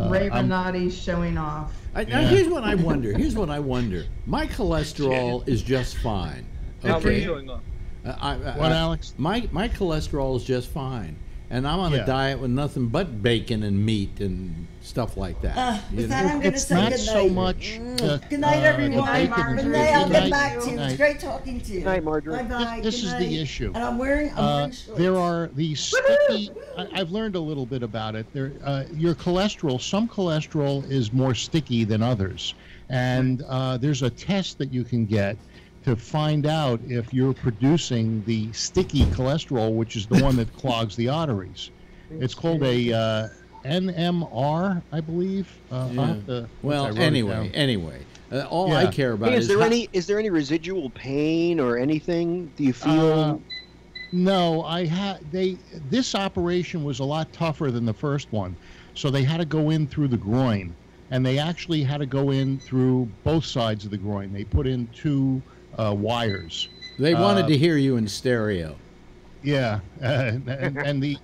Ray
I'm-
Renati's showing off.
Now, here's what I wonder. My cholesterol is just fine.
How are
Okay.
you doing?
What, Alex?
My cholesterol is just fine, and I'm on
Yeah.
a diet with nothing but bacon and meat and stuff like that. you
With
know?
that, I'm going to
It's
say
not
good
so
night.
much.
Good night, everyone.
Good night,
Good
Marjorie.
night. I'll
Good
get
night.
back to you.
Good
It's
night.
great talking to you.
Good night, Marjorie.
Bye-bye.
This
Good
is
night.
the issue.
And I'm wearing shorts.
There are these sticky. I've learned a little bit about it. Your cholesterol. Some cholesterol is more sticky than others, and there's a test that you can get to find out if you're producing the sticky cholesterol, which is the one that clogs the arteries. It's called a NMR, I believe.
Well, anyway, all I
Yeah.
care about
Hey,
is
is there any residual pain or anything? Do you feel?
No, this operation was a lot tougher than the first one. So they had to go in through the groin, and they actually had to go in through both sides of the groin. They put in two wires.
They wanted to hear you in stereo.
Yeah, and the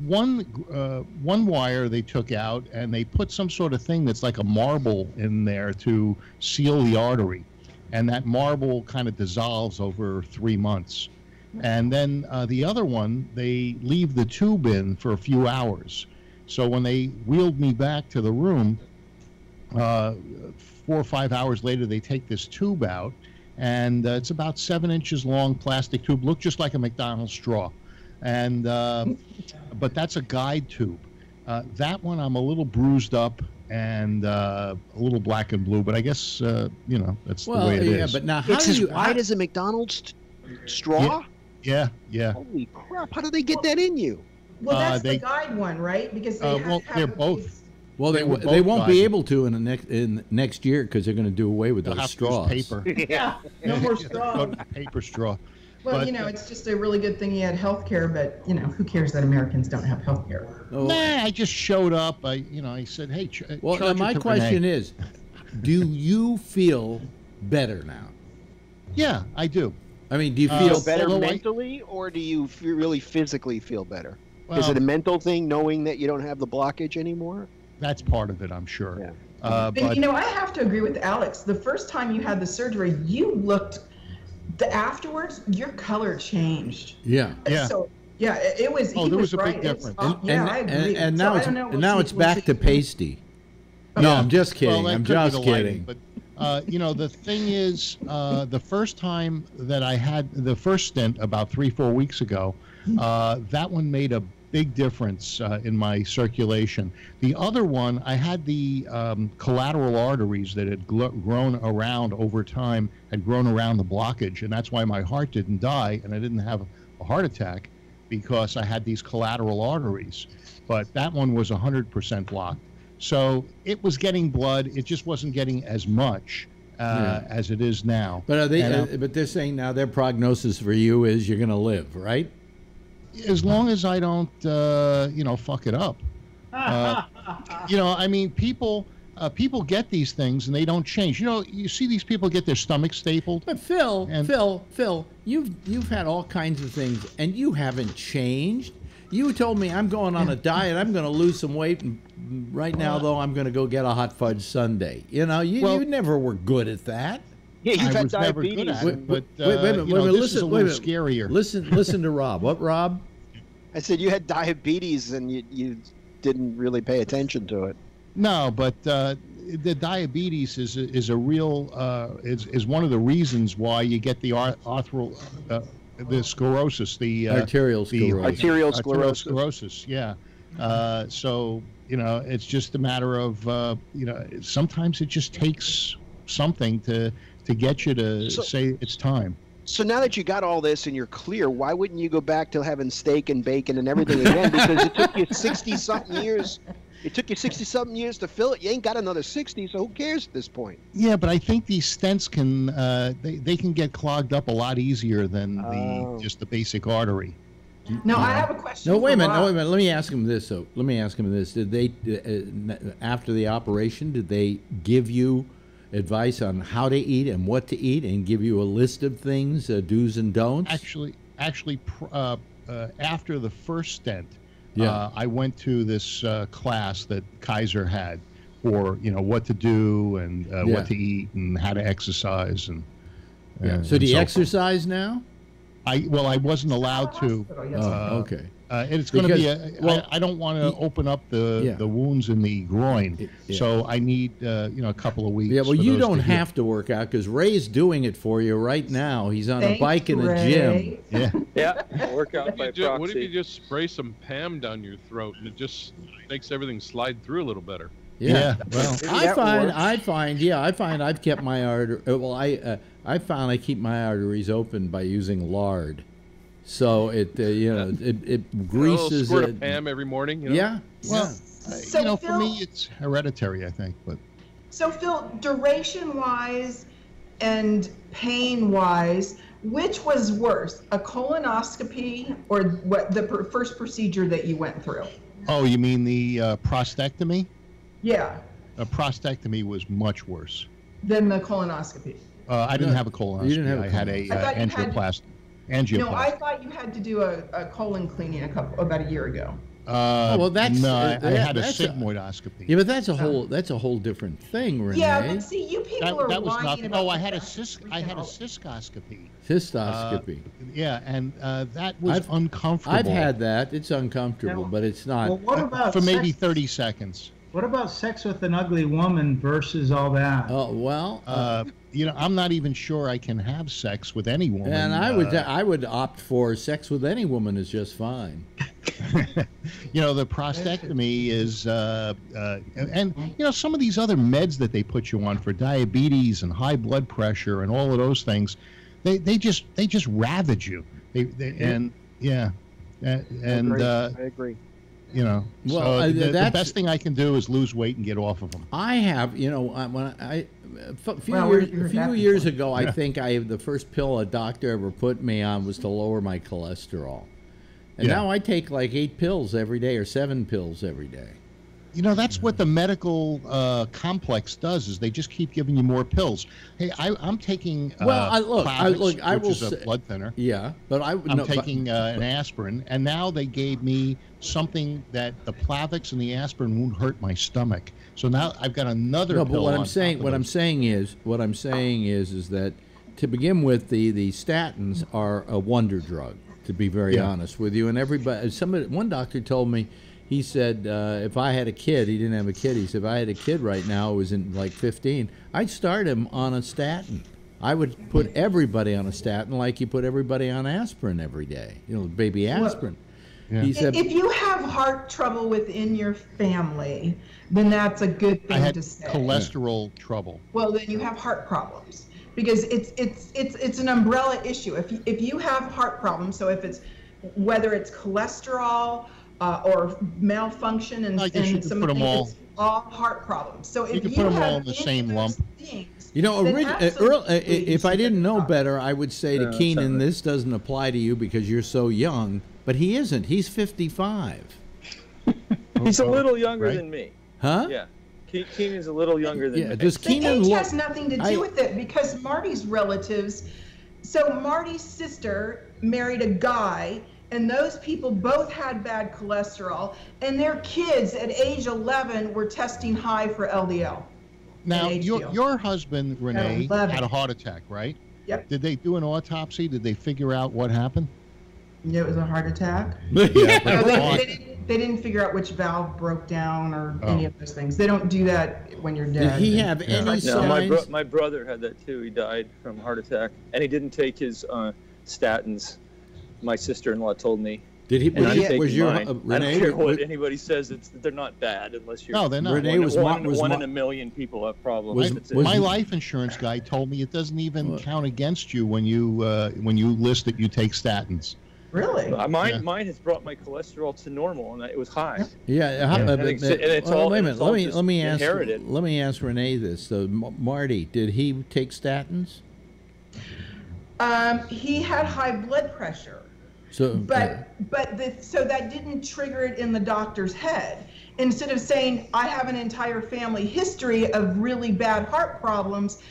one wire they took out, and they put some sort of thing that's like a marble in there to seal the artery, and that marble kind of dissolves over 3 months. And then the other one, they leave the tube in for a few hours. So when they wheeled me back to the room, 4 or 5 hours later, they take this tube out, and it's about 7 inches long plastic tube, looked just like a McDonald's straw. And but that's a guide tube. That one I'm a little bruised up and a little black and blue, but I guess that's the way it is.
But now how
It's
do
as
you?
wide as a McDonald's straw?
Yeah.
Holy crap! How do they get that in you?
Well, that's
they-
the guide one, right? Because they have
well,
to have
they're
the
both.
piece-
Well,
They were
they
both
won't be
guided.
able to in next year because they're going to do away with
They'll
those
have to use
straws.
paper.
Yeah, no more straws.
Paper straw.
Well,
But,
it's just a really good thing he had health care, but, who cares that Americans don't have health care?
Oh,
Nah, I just showed up. I said, hey,
well, now
charge it
my
to
question
Renee.
is, do you feel better now?
Yeah, I do.
I mean, do you
Feel
feel
better
although I-
mentally, or do you really physically feel better? Is
Well,
it a mental thing, knowing that you don't have the blockage anymore?
That's part of it, I'm sure.
Yeah.
But,
But
I have to agree with Alex. The first time you had the surgery, you looked, afterwards, your color changed.
yeah?
Yeah.
So, yeah, it was.
Oh,
he
there was a
right.
big
It's-
difference.
yeah, I agree.
And
So
now
I
it's
don't know. We'll
now
see-
it's
we'll
back
see.
to pasty. No, I'm just kidding.
Well, that
I'm
could be
just
the lighting,
kidding.
But the thing is, the first time that I had the first stint about 3-4 weeks ago, that one made a big difference in my circulation. The other one, I had the collateral arteries that had grown around over time, had grown around the blockage, and that's why my heart didn't die and I didn't have a heart attack, because I had these collateral arteries. But that one was 100% blocked. So it was getting blood. It just wasn't getting as much as it is now.
But are they?
And,
But they're saying now their prognosis for you is you're going to live, right?
as long as I don't, fuck it up. I mean, people people get these things and they don't change. You know, you see these people get their stomach stapled.
But Phil, you've had all kinds of things, and you haven't changed. You told me I'm going on a diet. I'm going to lose some weight, and right now, though, I'm going to go get a hot fudge sundae. You know, you never were good at that.
Yeah, you've had diabetes.
Never good at it, but
wait a minute.
This is a little scarier.
Listen to Rob. What, Rob?
I said you had diabetes and you didn't really pay attention to it.
No, but the diabetes is a real is one of the reasons why you get the the sclerosis, the
arterial
sclerosis. Yeah. So it's just a matter of sometimes it just takes something to get you to say it's time.
So now that you got all this and you're clear, why wouldn't you go back to having steak and bacon and everything again? Because it took you 60-something years. It took you 60-something years to fill it. You ain't got another 60, so who cares at this point?
Yeah, but I think these stents can they can get clogged up a lot easier than just the basic artery.
No, I have a question.
No, wait a minute. Let me ask him this. Did they, after the operation, did they give you advice on how to eat and what to eat, and give you a list of things, do's and don'ts?
Actually, after the first stent, I went to this class that Kaiser had for what to do and what to eat and how to exercise and.
So do you exercise now?
I wasn't allowed to.
Okay.
It's going to be I don't want to open up the wounds in the groin, so I need a couple of weeks.
Yeah, well, you don't have to work out because Ray's doing it for you right now. He's on a bike in a gym.
Yeah, workout by proxy.
What if you just spray some Pam down your throat and it just makes everything slide through a little better?
Yeah. Well, I find I've kept my artery. I found I keep my arteries open by using lard. So it greases.
A squirt of Pam every morning.
Yeah.
Well, for me it's hereditary, I think. But
so Phil, duration-wise and pain-wise, which was worse, a colonoscopy or what the first procedure that you went through?
Oh, you mean the prostatectomy?
Yeah.
A prostatectomy was much worse
than the colonoscopy.
I didn't have a colonoscopy. You didn't have I had a angioplasty.
No, I thought you had to do a colon cleaning about a year ago.
I had a sigmoidoscopy.
Yeah, but that's a whole different thing, Renee.
Yeah, but see, you people are whining about.
Oh, I had a cystoscopy.
Cystoscopy.
And that was uncomfortable.
I've had that. It's uncomfortable, but it's not.
Well, what about
for maybe 30 seconds?
What about sex with an ugly woman versus all that?
Oh well,
I'm not even sure I can have sex with any woman.
And I would opt for sex with any woman is just fine.
The prostatectomy is, and some of these other meds that they put you on for diabetes and high blood pressure and all of those things, they just ravage you. I
agree.
Well, so the best thing I can do is lose weight and get off of them.
I have, a few years ago, I think the first pill a doctor ever put me on was to lower my cholesterol. And now I take like 8 pills every day or 7 pills every day.
That's what the medical complex does, is they just keep giving you more pills. Hey, I'm taking Plavix, which is a blood thinner.
Yeah, but
I'm taking an aspirin, and now they gave me something that the Plavix and the aspirin won't hurt my stomach. So now I've got another pill.
But what I'm saying is that to begin with, the statins are a wonder drug. To be very honest with you, and one doctor told me. He said, if I had a kid, he didn't have a kid. He said, if I had a kid right now who was in like 15, I'd start him on a statin. I would put everybody on a statin like you put everybody on aspirin every day. Baby aspirin.
Well, he said, if you have heart trouble within your family, then that's a good thing to say.
Cholesterol trouble.
Well, then you have heart problems because it's an umbrella issue. If you have heart problems, so if it's whether it's cholesterol. Or malfunction and some
put them all
heart problems. So if
you can put them all in the same lump.
If I didn't know better, I would say to Keenan, this doesn't apply to you because you're so young. But he isn't. He's 55.
He's a little younger than me.
Huh?
Yeah. Keenan's a little younger than me.
Does
The
Keenan
age
look?
has nothing to do with it because Marty's relatives. So Marty's sister married a guy, and those people both had bad cholesterol, and their kids at age 11 were testing high for LDL.
Now,
and HDL.
your husband, Renee,
11.
had a heart attack, right?
Yep.
Did they do an autopsy? Did they figure out what happened?
Yeah, it was a heart attack.
Yeah,
No,
but
they didn't figure out which valve broke down or any of those things. They don't do that when you're dead.
Did he have any signs?
No, my brother had that too. He died from heart attack, and he didn't take his statins. My sister-in-law told me.
Did he?
And I'm taking
Was your
mine.
Renee?
I don't care what anybody says. They're not bad unless you're.
No, they're not.
Renee
one in a million people have problems.
My life insurance guy told me it doesn't even count against you when you list that you take statins.
Really?
Mine has brought my cholesterol to normal, and it was high.
Yeah,
it's all.
Wait a minute. Let me ask.
Inherited.
Let me ask Renee this. So, Marty, did he take statins?
He had high blood pressure.
So,
So that didn't trigger it in the doctor's head. Instead of saying, I have an entire family history of really bad heart problems,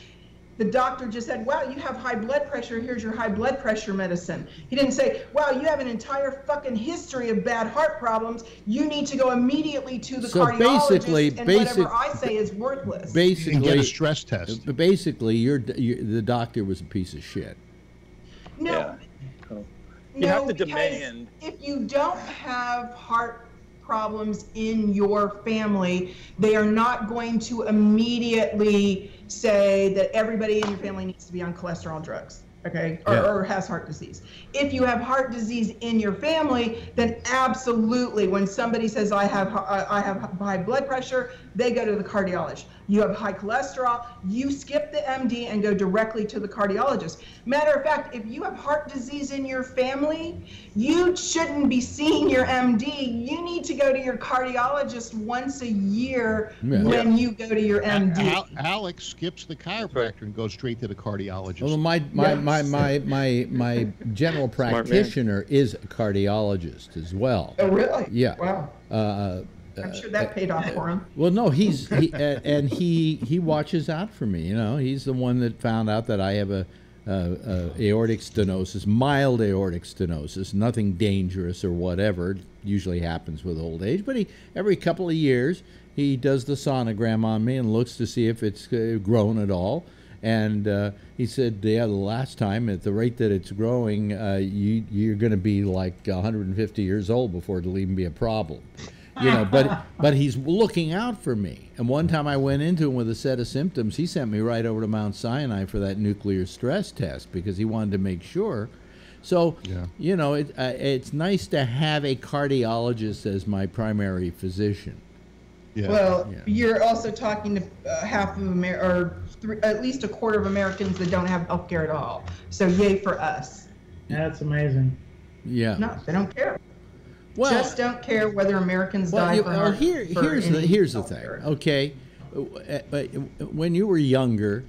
the doctor just said, wow, you have high blood pressure, here's your high blood pressure medicine. He didn't say, wow, you have an entire fucking history of bad heart problems, you need to go immediately to the cardiologist, and whatever I say is worthless.
Basically,
you can get a stress test.
Basically, the doctor was a piece of shit.
No.
Yeah. You
No,
have to
because
demand.
if you don't have heart problems in your family, they are not going to immediately say that everybody in your family needs to be on cholesterol drugs, okay, or has heart disease. If you have heart disease in your family, then absolutely, when somebody says I have high blood pressure, they go to the cardiologist. You have high cholesterol, you skip the MD and go directly to the cardiologist. Matter of fact, if you have heart disease in your family, you shouldn't be seeing your MD. You need to go to your cardiologist once a year when you go to your MD.
Alex skips the chiropractor and goes straight to the cardiologist.
Well, my general practitioner is a cardiologist as well.
Oh, really?
Yeah.
Wow. I'm sure that paid off for him.
Well, no, he watches out for me. You know, he's the one that found out that I have a aortic stenosis, mild aortic stenosis, nothing dangerous or whatever. It usually happens with old age, but every couple of years he does the sonogram on me and looks to see if it's grown at all. And he said, the last time, at the rate that it's growing, you're going to be like 150 years old before it'll even be a problem. You know, but he's looking out for me. And one time I went into him with a set of symptoms. He sent me right over to Mount Sinai for that nuclear stress test because he wanted to make sure. So, you know, it's nice to have a cardiologist as my primary physician.
Yeah.
Well, you're also talking to half of at least a quarter of Americans that don't have health care at all. So yay for us.
That's amazing.
Yeah.
No, they don't care.
Well,
just don't care whether Americans die for
here's the thing. Okay, when you were younger,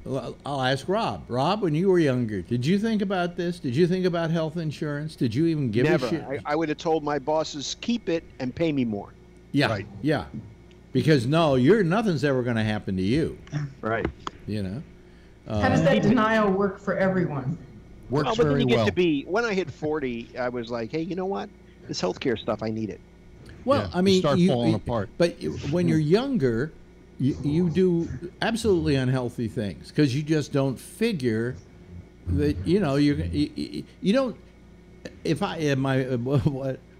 I'll ask Rob. Rob, when you were younger, did you think about this? Did you think about health insurance? Did you even give a shit?
I would have told my bosses, keep it and pay me more.
Yeah,
right.
Yeah, because nothing's ever going to happen to you.
Right.
You know.
How does that denial work for everyone?
Works
but
very
then you
well.
get to be, when I hit 40, I was like, hey, you know what? This healthcare stuff, I need it.
Well, I mean,
start falling apart.
But when you're younger, you do absolutely unhealthy things because you just don't figure that you don't. If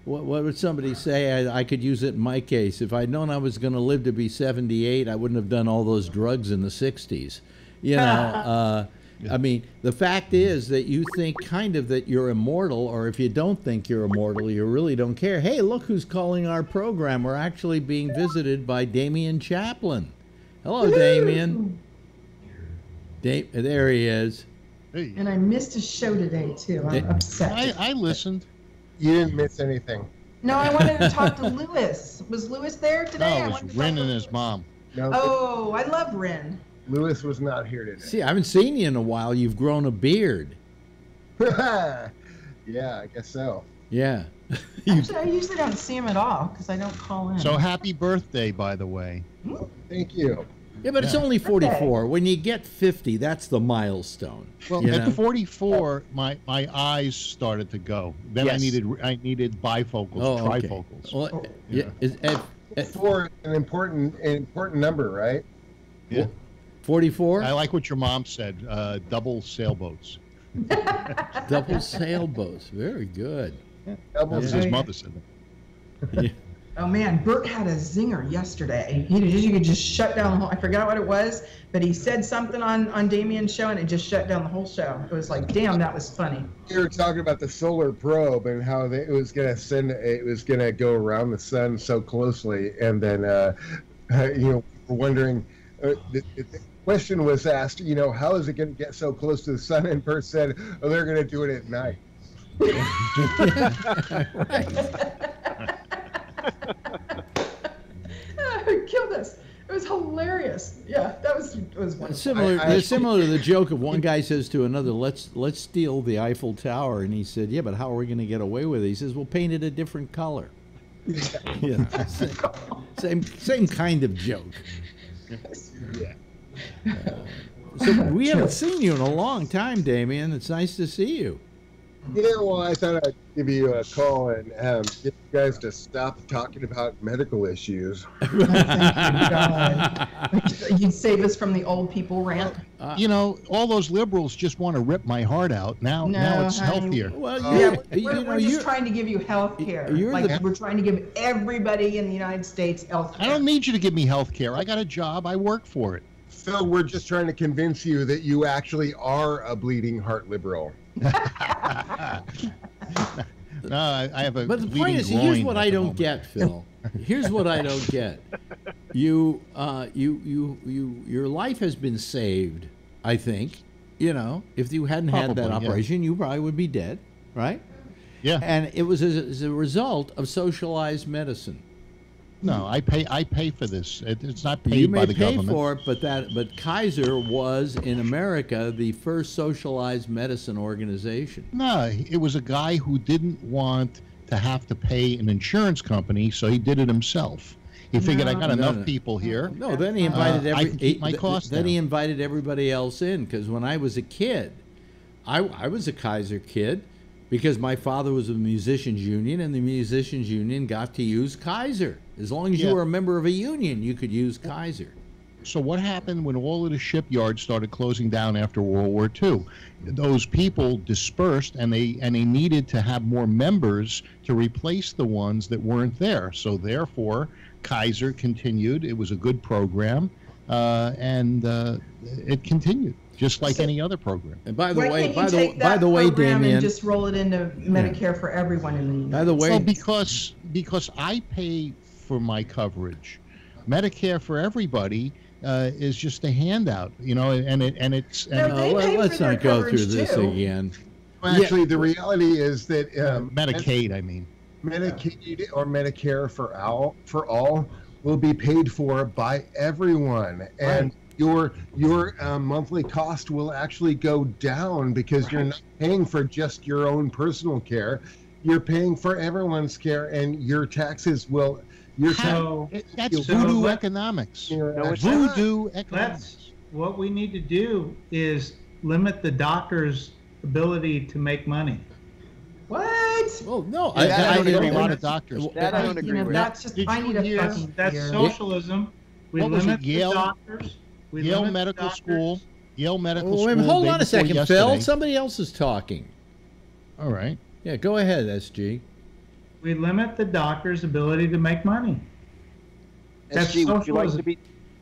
what would somebody say? I could use it in my case. If I'd known I was going to live to be 78, I wouldn't have done all those drugs in the 60s. You know. I mean, the fact is that you think kind of that you're immortal, or if you don't think you're immortal, you really don't care. Hey, look who's calling our program. We're actually being visited by Damian Chaplin. Hello, Damian. There he is.
Hey.
And I missed a show today, too. I'm upset.
I listened.
You didn't miss anything.
No, I wanted to talk to Lewis. Was Lewis there today?
No, it was Ren and his mom.
No,
oh, I love Ren.
Lewis was not here today.
See, I haven't seen you in a while. You've grown a beard.
Yeah, I guess so.
Yeah.
Actually, I usually don't see him at all because I don't call in.
So happy birthday, by the way.
Thank you.
Yeah, but it's only 44. When you get 50, that's the milestone.
Well,
you
at
know?
44, my eyes started to go. Then
Yes.
I needed bifocals,
okay.
trifocals.
Well,
Yeah.
Four, an important number, right?
Yeah.
44?
I like what your mom said. Double sailboats.
Double sailboats. Very good.
Double
That's his mother said that.
Yeah.
Oh man, Bert had a zinger yesterday. You could just shut down the whole. I forgot what it was, but he said something on Damien's show, and it just shut down the whole show. It was like, damn, that was funny.
You were talking about the solar probe and how it was going to go around the sun so closely, and then we're wondering. The question was asked, how is it going to get so close to the sun? And Bert said, "Oh, they're going to do it at night."
It killed us. It was hilarious. Yeah, it was wonderful.
Similar to the joke of one guy says to another, "Let's steal the Eiffel Tower," and he said, "Yeah, but how are we going to get away with it?" He says, "We'll paint it a different color." Yeah, same kind of joke. So we haven't seen you in a long time, Damien. It's nice to see you.
Yeah, well, I thought I'd give you a call and get you guys to stop talking about medical issues.
Thank you, God. You'd save us from the old people rant.
All those liberals just want to rip my heart out. Now it's healthier.
Well,
we're just trying to give you health care. We're trying to give everybody in the United States health care.
I don't need you to give me health care. I got a job. I work for it.
So we're just trying to convince you that you actually are a bleeding heart liberal.
No, I have a.
But the point is, here's what I don't get, Phil. Here's what I don't get. Your life has been saved. I think. If you hadn't had that operation, you probably would be dead, right?
Yeah.
And it was as a result of socialized medicine.
No, I pay for this. It's not paid by the government.
You may pay for it, but Kaiser was in America the first socialized medicine organization.
No, it was a guy who didn't want to have to pay an insurance company, so he did it himself. He figured I got enough people here.
No, then he invited
he
invited everybody else in, because when I was a kid, I was a Kaiser kid because my father was a musicians union, and the musicians union got to use Kaiser. As long as you were a member of a union, you could use Kaiser.
So what happened when all of the shipyards started closing down after World War II? Those people dispersed, and they needed to have more members to replace the ones that weren't there. So therefore, Kaiser continued. It was a good program, and it continued just like any other program.
And by the way,
Damien,
Damien,
and just roll it into Medicare for everyone in the United
By the way,
well, because I pay for my coverage. Medicare for everybody is just a handout, it's.
Let's not go through this again.
Well, actually, the reality is that
Medicaid, I mean,
Medicaid or Medicare for all will be paid for by everyone, and your monthly cost will actually go down because you're not paying for just your own personal care. You're paying for everyone's care, and your taxes will.
That's voodoo economics. Voodoo economics.
What we need to do is limit the doctor's ability to make make
What?
Well, no,
I don't agree with a lot of doctors.
That I don't agree with.
That's just I need a fucking
That's socialism. We limit the doctors.
Yale Medical School. Yale Medical School.
Hold on a second, Phil. Somebody else is talking.
All right.
Yeah, go ahead, SG.
We limit the doctor's ability to make money. That's
SG,
socialism.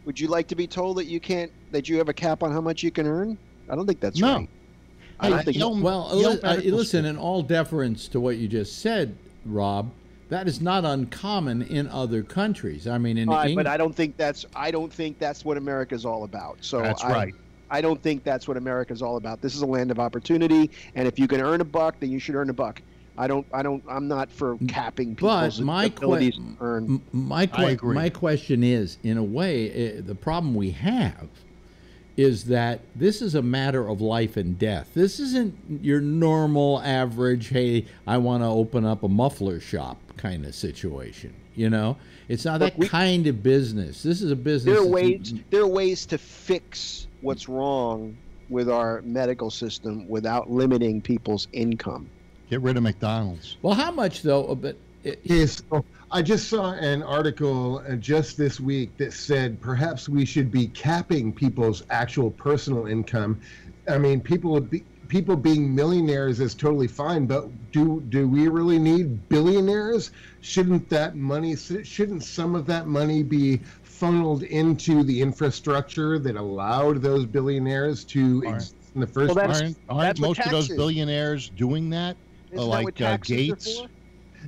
would you like to be told that you have a cap on how much you can earn? I don't think that's
no.
right. I don't think.
Listen, in all deference to what you just said, Rob, that is not uncommon in other countries. I mean,
but I don't think that's what America's all about. So
that's right.
I don't think that's what America's all about. This is a land of opportunity, and if you can earn $1, then you should earn $1. I'm not for capping people's abilities to earn.
My question is, in a way, the problem we have is that this is a matter of life and death. This isn't your normal average, hey, I want to open up a muffler shop kind of situation. You know, it's not that kind of business. This is a business.
There are ways to fix what's wrong with our medical system without limiting people's income.
Get rid of McDonald's.
Well, how much though? But
so I just saw an article just this week that said perhaps we should be capping people's actual personal income. I mean, people being millionaires is totally fine, but do we really need billionaires? Shouldn't some of that money be funneled into the infrastructure that allowed those billionaires to exist in the first place?
Aren't most of those billionaires doing that? Like Gates?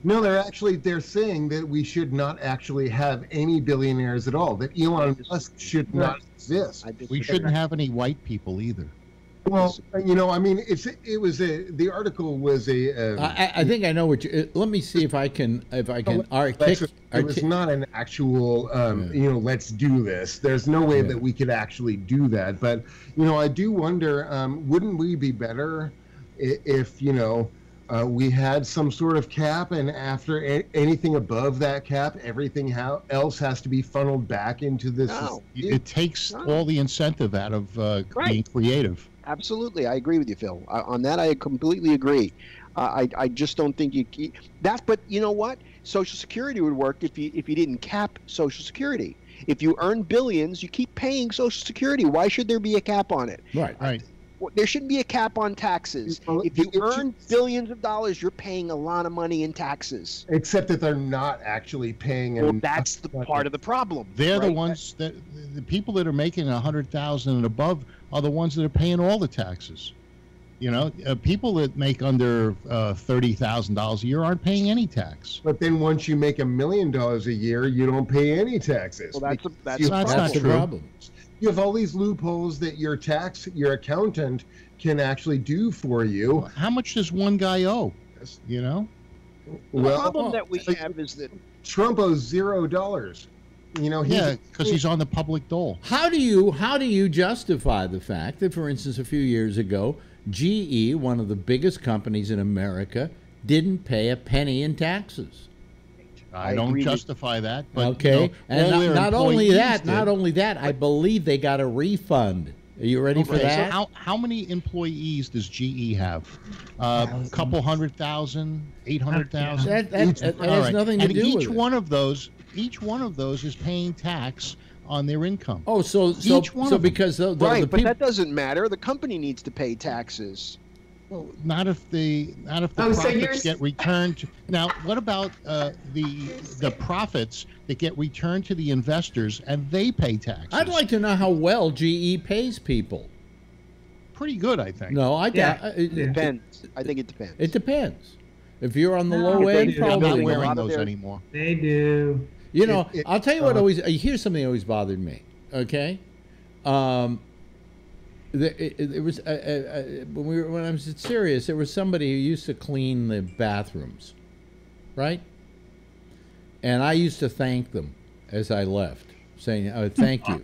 No, they're saying that we should not actually have any billionaires at all. That Elon Musk should not exist.
We shouldn't have any white people either.
Well, you know, I mean, the article was
I think I know what you. Let me see if I can. It
was not an actual. You know, let's do this. There's no way that we could actually do that. But you know, I do wonder. Wouldn't we be better if we had some sort of cap, and after anything above that cap, everything else has to be funneled back into this?
No. It takes all the incentive out of being creative.
Absolutely, I agree with you, Phil. On that, I completely agree. I just don't think but you know what? Social Security would work if you didn't cap Social Security. If you earn billions, you keep paying Social Security. Why should there be a cap on it?
Right.
There shouldn't be a cap on taxes. If you earn billions of dollars, you're paying a lot of money in taxes.
Except that they're not actually paying.
Well, that's the part of the problem.
They're the ones that the people that are making $100,000 and above are the ones that are paying all the taxes. You know, people that make under $30,000 a year aren't paying any tax.
But then once you make $1 million a year, you don't pay any taxes.
Well, that's
not
the
true.
problem.
You have all these loopholes that your accountant can actually do for you.
How much does one guy owe? You know?
The problem that we have is that
Trump owes $0. You know,
because he's on the public dole.
How do you justify the fact that, for instance, a few years ago, GE, one of the biggest companies in America, didn't pay a penny in taxes?
I don't justify that. But,
okay, and not only that,
did.
I believe they got a refund. Are you ready for that?
So how many employees does GE have? A couple 100,000, 800,000.
That has nothing to do with it.
Each one of those is paying tax on their income.
Oh, so because the
but that doesn't matter. The company needs to pay taxes.
Well, not if the profits get returned. Now, what about the profits that get returned to the investors and they pay taxes?
I'd like to know how well GE pays people.
Pretty good, I think.
No,
it depends. I think it depends.
It depends. If you're on the low end,
probably not wearing those anymore.
They do.
You know, I'll tell you what always. Here's something that always bothered me. Okay. It was when I was at Sirius, there was somebody who used to clean the bathrooms, right? And I used to thank them as I left, saying, "Oh, thank you,"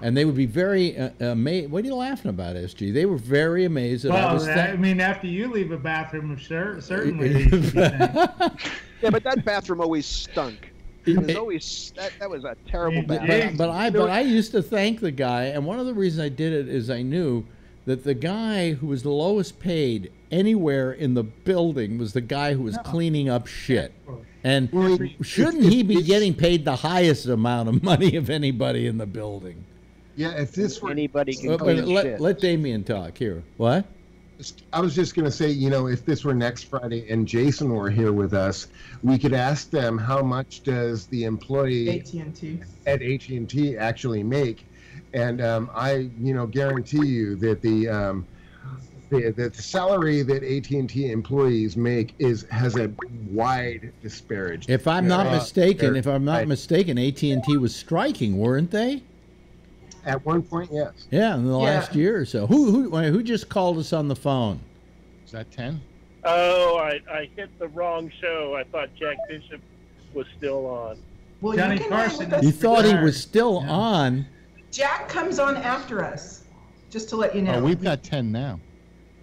and they would be very amazed. What are you laughing about, SG? They were very amazed that I was.
I mean, after you leave a bathroom, certainly.
Yeah, but that bathroom always stunk. It was always that was a terrible bathroom.
But I used to thank the guy, and one of the reasons I did it is I knew that the guy who was the lowest paid anywhere in the building was the guy who was cleaning up shit. And shouldn't he be getting paid the highest amount of money of anybody in the building?
Yeah, if this were
anybody can clean shit.
Let Damien talk here. What?
I was just going to say, you know, if this were next Friday and Jason were here with us, we could ask them how much does the employee at AT&T actually make, and I, guarantee you that the salary that AT&T employees make has a wide disparity.
If I'm not mistaken, AT&T was striking, weren't they?
At one point, yes.
Yeah, in the last year or so. Who just called us on the phone?
Is that 10?
Oh, I hit the wrong show. I thought Jack Bishop was still on.
Well, Johnny Carson.
You thought he was still on?
Jack comes on after us.
Just to let you know.
Oh, we've got 10 now.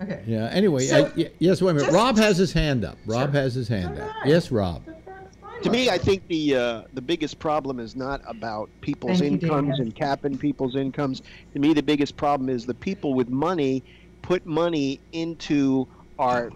Okay.
Yeah. Anyway,
So,
yes. Wait a minute.
just-
Rob has his hand up. Rob has his hand up. Yes, Rob.
To me, I think the biggest problem is not about people's
Thank you,
incomes
Dana.
and capping people's incomes. To me, the biggest problem is the people with money put money into our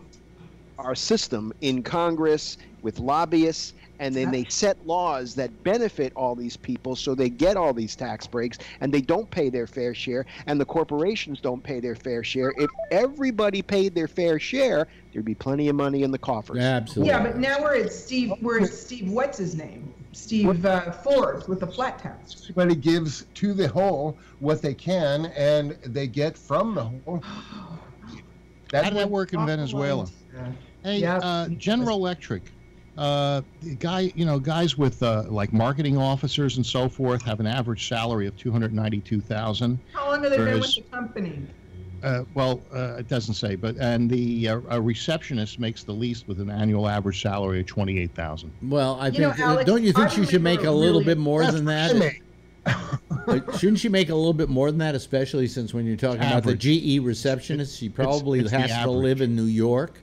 system in Congress with lobbyists, and then they set laws that benefit all these people, so they get all these tax breaks, and they don't pay their fair share, and the corporations don't pay their fair share. If everybody paid their fair share, there'd be plenty of money in the coffers.
Absolutely.
Yeah, but now we're at Steve. What's his name? Steve Forbes with the flat tax.
Everybody gives to the whole what they can, and they get from the whole.
How did that work in Venezuela? Hey, General Electric, guys with like marketing officers and so forth have an average salary of $292,000.
How long have they been with the company?
It doesn't say, and the a receptionist makes the least with an annual average salary of $28,000.
Well, I think
Alex,
don't you think
I
she should make
believe
a little
really-
bit more than that? Shouldn't she make a little bit more than that, especially since when you're talking about the GE receptionist, she probably
it's the
has to live in New York?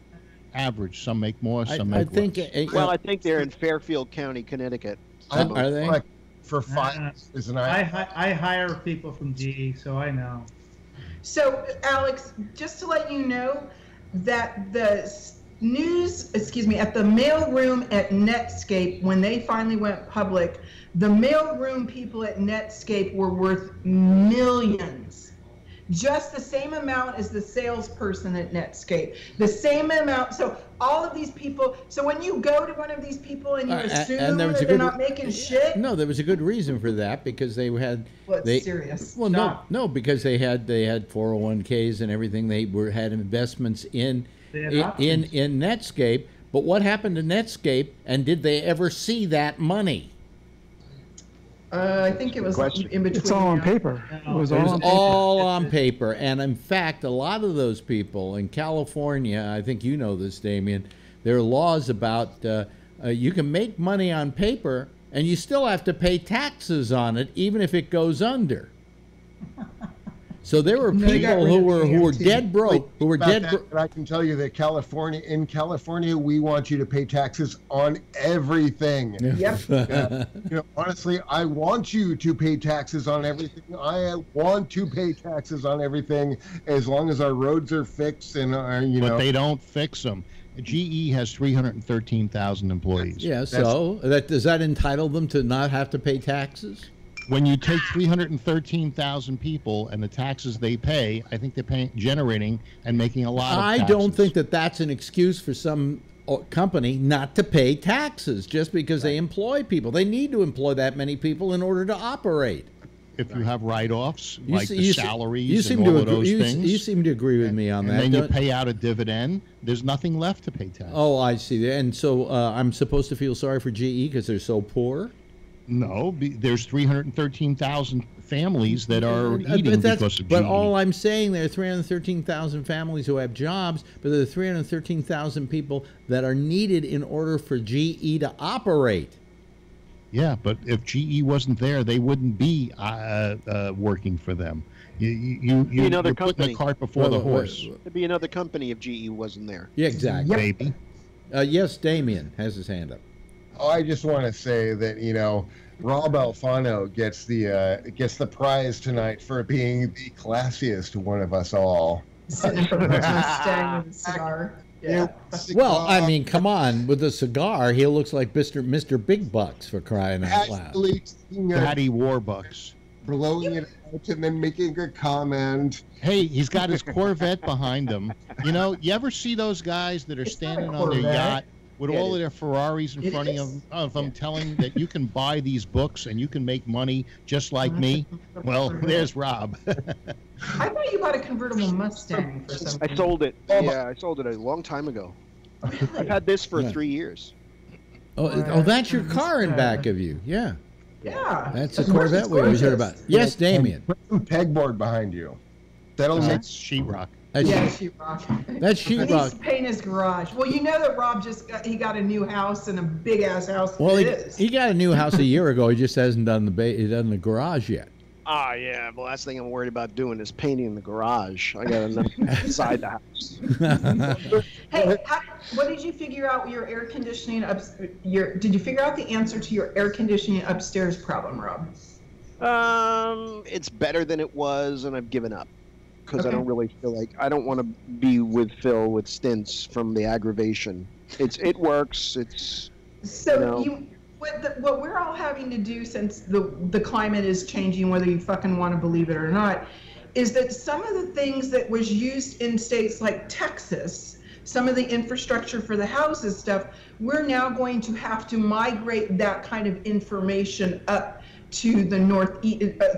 Average. Some make more, some
I
make
think.
less.
Well, I think they're in Fairfield County, Connecticut.
Are they?
Like for 5 years, and
I hire people from GE, so I know.
So, Alex, just to let you know that the at the mailroom at Netscape, when they finally went public, the mailroom people at Netscape were worth millions. Just the same amount as the salesperson at Netscape. The same amount. So all of these people. So when you go to one of these people and you assume
there was
that they're not making shit.
No, there was a good reason for that because they had.
Well, it's serious.
Well,
Stop.
no, because they had 401ks and everything. They had investments in Netscape. But what happened to Netscape? And did they ever see that money?
I think it was in between.
It's all on paper. It was
all on paper. And in fact, a lot of those people in California, I think you know this, Damien, there are laws about you can make money on paper and you still have to pay taxes on it, even if it goes under. So there were people who were dead broke, who were dead broke.
And I can tell you that in California, we want you to pay taxes on everything.
Yep.
Honestly, I want you to pay taxes on everything. I want to pay taxes on everything as long as our roads are fixed and
But they don't fix them. GE has 313,000 employees.
Yeah, so does that entitle them to not have to pay taxes?
When you take 313,000 people and the taxes they pay, I think they're generating and making a lot of taxes.
I don't think that that's an excuse for some company not to pay taxes just because they employ people. They need to employ that many people in order to operate.
If you have write-offs, like the salaries
and
all of those things.
You seem to agree with me on that.
And then you pay out a dividend, there's nothing left to pay taxes.
Oh, I see. And so I'm supposed to feel sorry for GE because they're so poor?
No, there's 313,000 families that are eating because of GE.
But all I'm saying, there are 313,000 families who have jobs, but there are 313,000 people that are needed in order for GE to operate.
Yeah, but if GE wasn't there, they wouldn't be working for them. You're putting the cart before the horse.
There'd be another company if GE wasn't there.
Yeah, exactly.
Yep.
Maybe.
Yes, Damien has his hand up.
I just want to say that Rob Alfano gets the prize tonight for being the classiest one of us all.
Sitting in front of the Mustang with a cigar. Yeah.
Well, I mean, come on. With a cigar, he looks like Mr. Big Bucks, for crying out loud.
Actually,
Daddy Warbucks.
Blowing it out and then making a comment.
Hey, he's got his Corvette behind him. You ever see those guys that are standing on their yacht with all of their Ferraris in front of them, telling that you can buy these books and you can make money just like me? Well, there's Rob.
I thought you bought a convertible Mustang for something.
I sold it. I sold it a long time ago. I've had this for 3 years.
Oh, that's your car in back of you. Yeah.
Yeah.
That's a Corvette we always heard about. Yes, Damien.
Put some pegboard behind you. That'll make
sheetrock.
Sheetrock.
That's
He needs
sheetrock.
to paint his garage. Well, you know that Rob he got a new house and a big ass house.
Well,
it is.
he got a new house a year ago. He just hasn't done the garage yet.
Ah, yeah. The last thing I'm worried about doing is painting the garage. I got enough inside the house.
Hey, what did you figure out your air conditioning did you figure out the answer to your air conditioning upstairs problem, Rob?
It's better than it was, and I've given up because I
Okay.
don't really feel like I don't want to be with Phil with stints from the aggravation. It works. It's
So
you know.
what we're all having to do, since the climate is changing, whether you fucking want to believe it or not, is that some of the things that was used in states like Texas, some of the infrastructure for the houses stuff, we're now going to have to migrate that kind of information up to the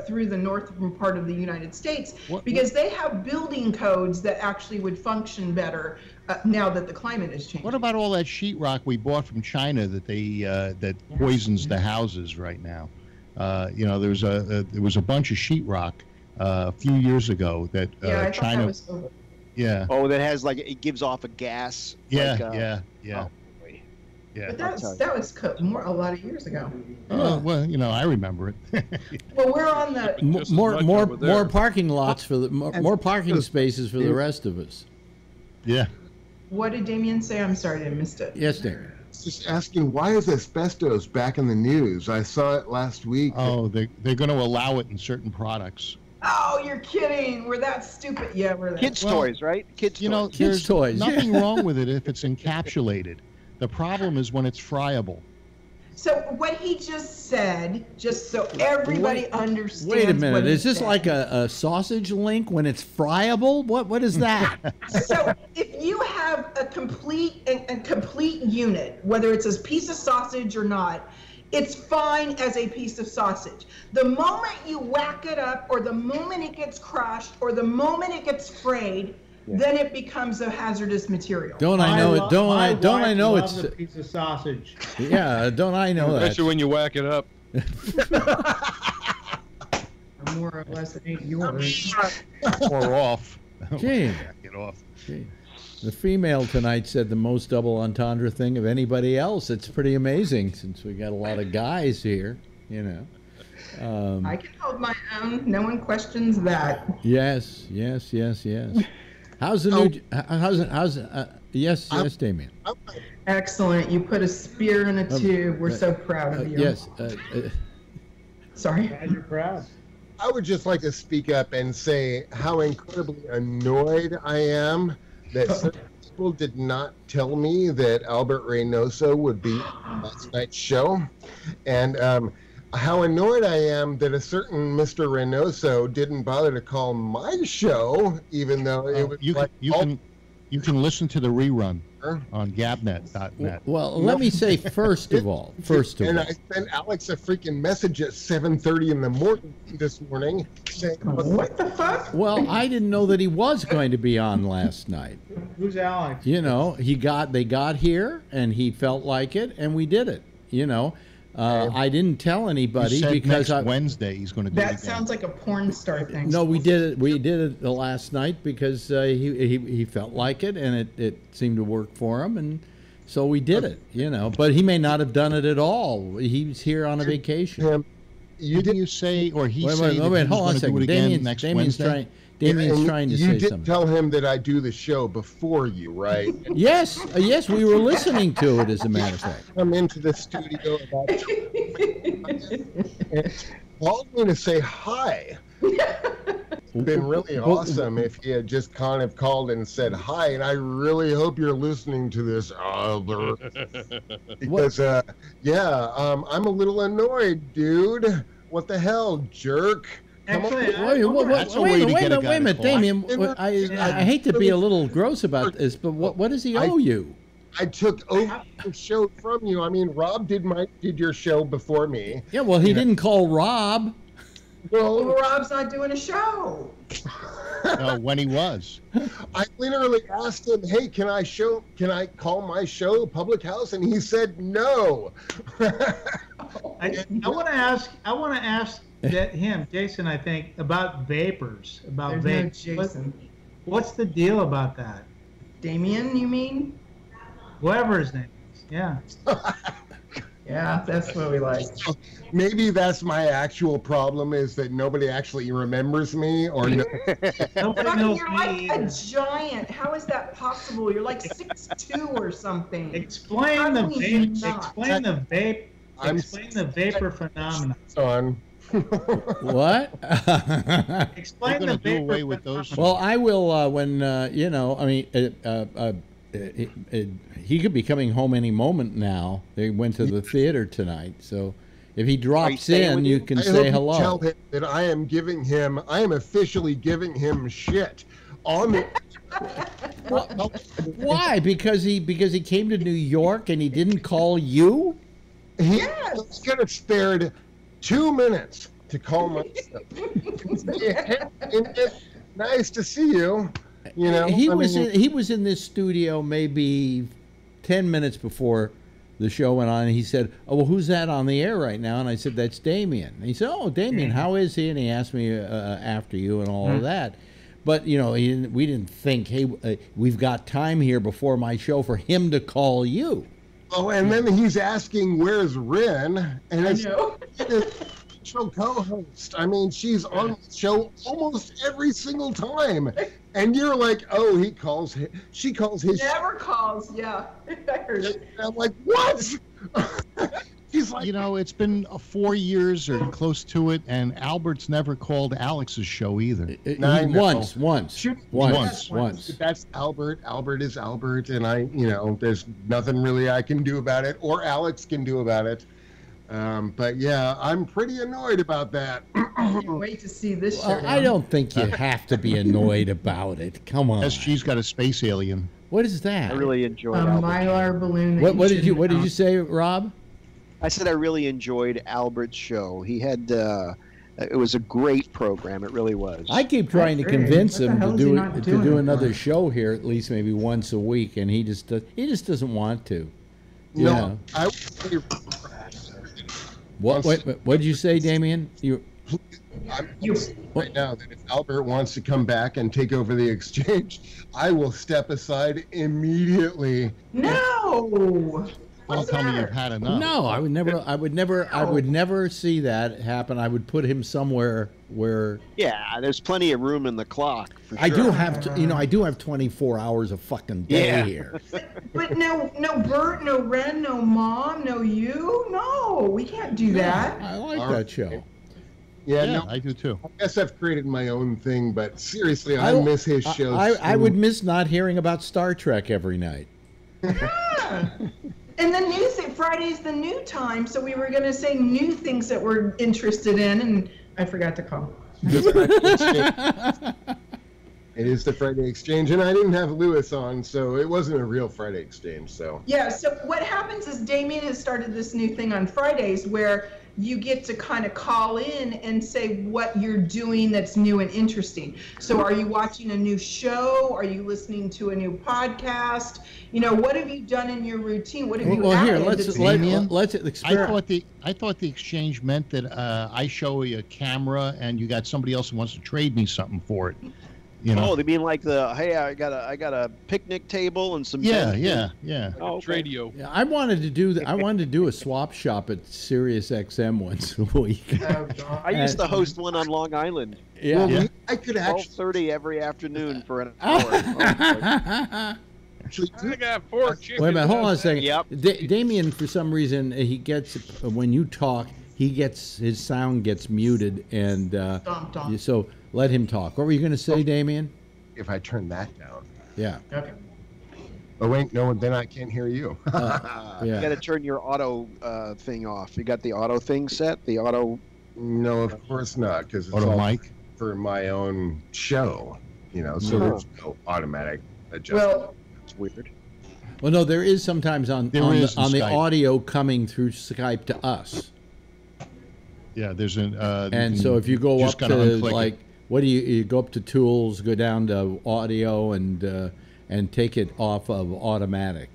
through the northern part of the United States, because they have building codes that actually would function better now that the climate is changing.
What about all that sheetrock we bought from China that that poisons the houses right now? There was a bunch of sheetrock a few years ago that
I thought
China.
that was over.
Yeah.
Oh, that has it gives off a gas.
Yeah,
like,
yeah.
Oh,
yeah.
But that was a lot of years ago.
Well, I remember it.
Well, we're on the
more parking lots for the more parking spaces for the rest of us.
Yeah.
What did Damien say? I'm sorry, I missed it.
Yes, Damien.
Just asking, why is asbestos back in the news? I saw it last week.
Oh, they're going to allow it in certain products.
Oh, you're kidding. We're that stupid. Yeah, we're that.
Kids' toys, right? Kids' toys.
There's
toys.
nothing wrong with it if it's encapsulated. The problem is when it's friable.
So what he just said, just so everybody understands.
Wait a minute.
what he
Is this
said.
like a sausage link when it's friable? What is that?
So if you have a complete unit, whether it's a piece of sausage or not, it's fine as a piece of sausage. The moment you whack it up, or the moment it gets crushed, or the moment it gets frayed, then it becomes a hazardous material.
Don't I know it? Don't I know
loves
it's
a piece of sausage.
Yeah, don't I know that?
Especially when you whack it up.
More or less, it ain't yours.
Or off.
Gee.
Get off.
Gee. The female tonight said the most double entendre thing of anybody else. It's pretty amazing since we got a lot of guys here,
I can hold my own. No one questions that.
Yes. How's the new? Yes, Damien.
Excellent. You put a spear in a tube. We're so proud of you.
Yes.
Sorry.
Glad you're proud.
I would just like to speak up and say how incredibly annoyed I am that certain people did not tell me that Albert Reynoso would be on last night's show. And how annoyed I am that a certain Mr. Reynoso didn't bother to call my show, even though it was
you can listen to the rerun on gabnet.net.
Well, let me say first of all.
And I sent Alex a freaking message at 7:30 in the morning this morning saying,
"What the fuck?"
Well, I didn't know that he was going to be on last night.
Who's Alex?
They got here and he felt like it, and we did it. I didn't tell anybody
He said
because
next Wednesday he's going to do it
That
again.
sounds like a porn star thing.
No, we did it. We did it the last night because he felt like it, and it seemed to work for him, and so we did it. But he may not have done it at all. He's here on a vacation.
Didn't you say, or he
Wait,
say that
hold
he's
on a
going to do
second.
it again next Wednesday?
Damien's trying to
you
say
did
something.
tell him that I do the show before you, right?
Yes, we were listening to it, as a matter of fact.
Come into the studio about and called me to say hi. It's been really awesome if he had just kind of called and said hi, and I really hope you're listening to this, Albert. Because, I'm a little annoyed, dude. What the hell, jerk?
Actually,
Wait a minute, Damien. I hate to be a little gross about this, but what does he owe you?
I took over the show from you. I mean, Rob did your show before me.
Yeah, well, he didn't call Rob.
Well, Rob's not doing a show.
When he was.
I literally asked him, "Hey, can I call my show Public House?" And he said no.
I want to ask Jason, I think, about vapors. About
There's no
vapes.
Jason.
What's the deal about that?
Damien, you mean?
Whoever his name is. Yeah.
Yeah, that's what we like.
So maybe that's my actual problem, is that nobody actually remembers me, or no.
You're like a giant. How is that possible? You're like 6'2" or something.
Explain the vape.
Explain
the vapor phenomenon.
On.
What?
Explain the vapor away with those.
Well, I will when you know. I mean, he could be coming home any moment now. They went to the theater tonight, so if he drops in, you can say hello.
Tell him that I am officially giving him shit on the.
Why? Because he came to New York and he didn't call you?
He could have spared 2 minutes to call myself. Nice to see you. You know,
he was in this studio maybe 10 minutes before the show went on, and he said, "Oh, well, who's that on the air right now?" And I said, "That's Damien." And he said, "Oh, Damien, how is he?" And he asked me after you and all of that. But you know, we didn't think, hey, we've got time here before my show for him to call you.
Oh, and then he's asking, "Where's Rin?" And it's show co-host. I mean, she's on the show almost every single time, and you're like, "Oh, she calls his."
Never calls. Yeah, I heard it.
I'm like, what? He's like,
you know, it's been 4 years or close to it, and Albert's never called Alex's show either.
Once.
That's Albert. Albert is Albert, and there's nothing really I can do about it, or Alex can do about it. But yeah, I'm pretty annoyed about that.
Can't wait to see this show.
I don't think you have to be annoyed about it. Come on.
Because she's got a space alien.
What is that?
I really enjoyed
a Mylar balloon.
What did you say, Rob?
I said I really enjoyed Albert's show. He had it was a great program. It really was.
I keep trying to convince him to do another show here, at least maybe once a week, and he just doesn't want to.
No,
What did you say, Damien?
I'm right now that if Albert wants to come back and take over the exchange, I will step aside immediately.
No.
Don't tell me you've had enough.
No, I would never see that happen. I would put him somewhere where.
Yeah, there's plenty of room in the clock. For sure.
I do have 24 hours of fucking day here.
But no Bert, no Ren, no Mom, no you. No, we can't do that.
I like that show.
Yeah, no,
I do too.
I guess I've created my own thing, but seriously, I miss his shows.
I would miss not hearing about Star Trek every night.
Yeah. And the new thing, Friday's the new time, so we were going to say new things that we're interested in, and I forgot to call.
It is the Friday Exchange, and I didn't have Lewis on, so it wasn't a real Friday Exchange. So
yeah, so what happens is Damien has started this new thing on Fridays where you get to kind of call in and say what you're doing that's new and interesting. So are you watching a new show? Are you listening to a new podcast? You know, what have you done in your routine? What have you added?
Let's experiment.
I thought the exchange meant that I show you a camera and you got somebody else who wants to trade me something for it. You know?
Oh, they mean like I got a picnic table and some
yeah.
Oh, okay.
Radio.
Yeah, I wanted to do a swap shop at Sirius XM once a week.
I used to host one on Long Island.
Yeah,
well, I could actually
12:30 every afternoon for an hour.
actually
I got 4 chickens.
Wait a minute, hold on a second.
Yep.
Damien, for some reason, he gets when you talk, his sound gets muted, and so let him talk. What were you going to say, Damien?
If I turn that down.
Yeah.
Okay.
Oh wait, no, then I can't hear you.
Yeah.
You got to turn your auto thing off. You got the auto thing set? The auto?
No, of course not, because it's
Auto
all
mic
for my own show. You know, so there's no automatic adjustment.
Well,
It's weird.
Well, no, there is sometimes on the
Skype.
audio coming through Skype to us.
Yeah, there's an.
And so if you go up to
unclick it.
what do you go up to tools, go down to audio, and take it off of automatic.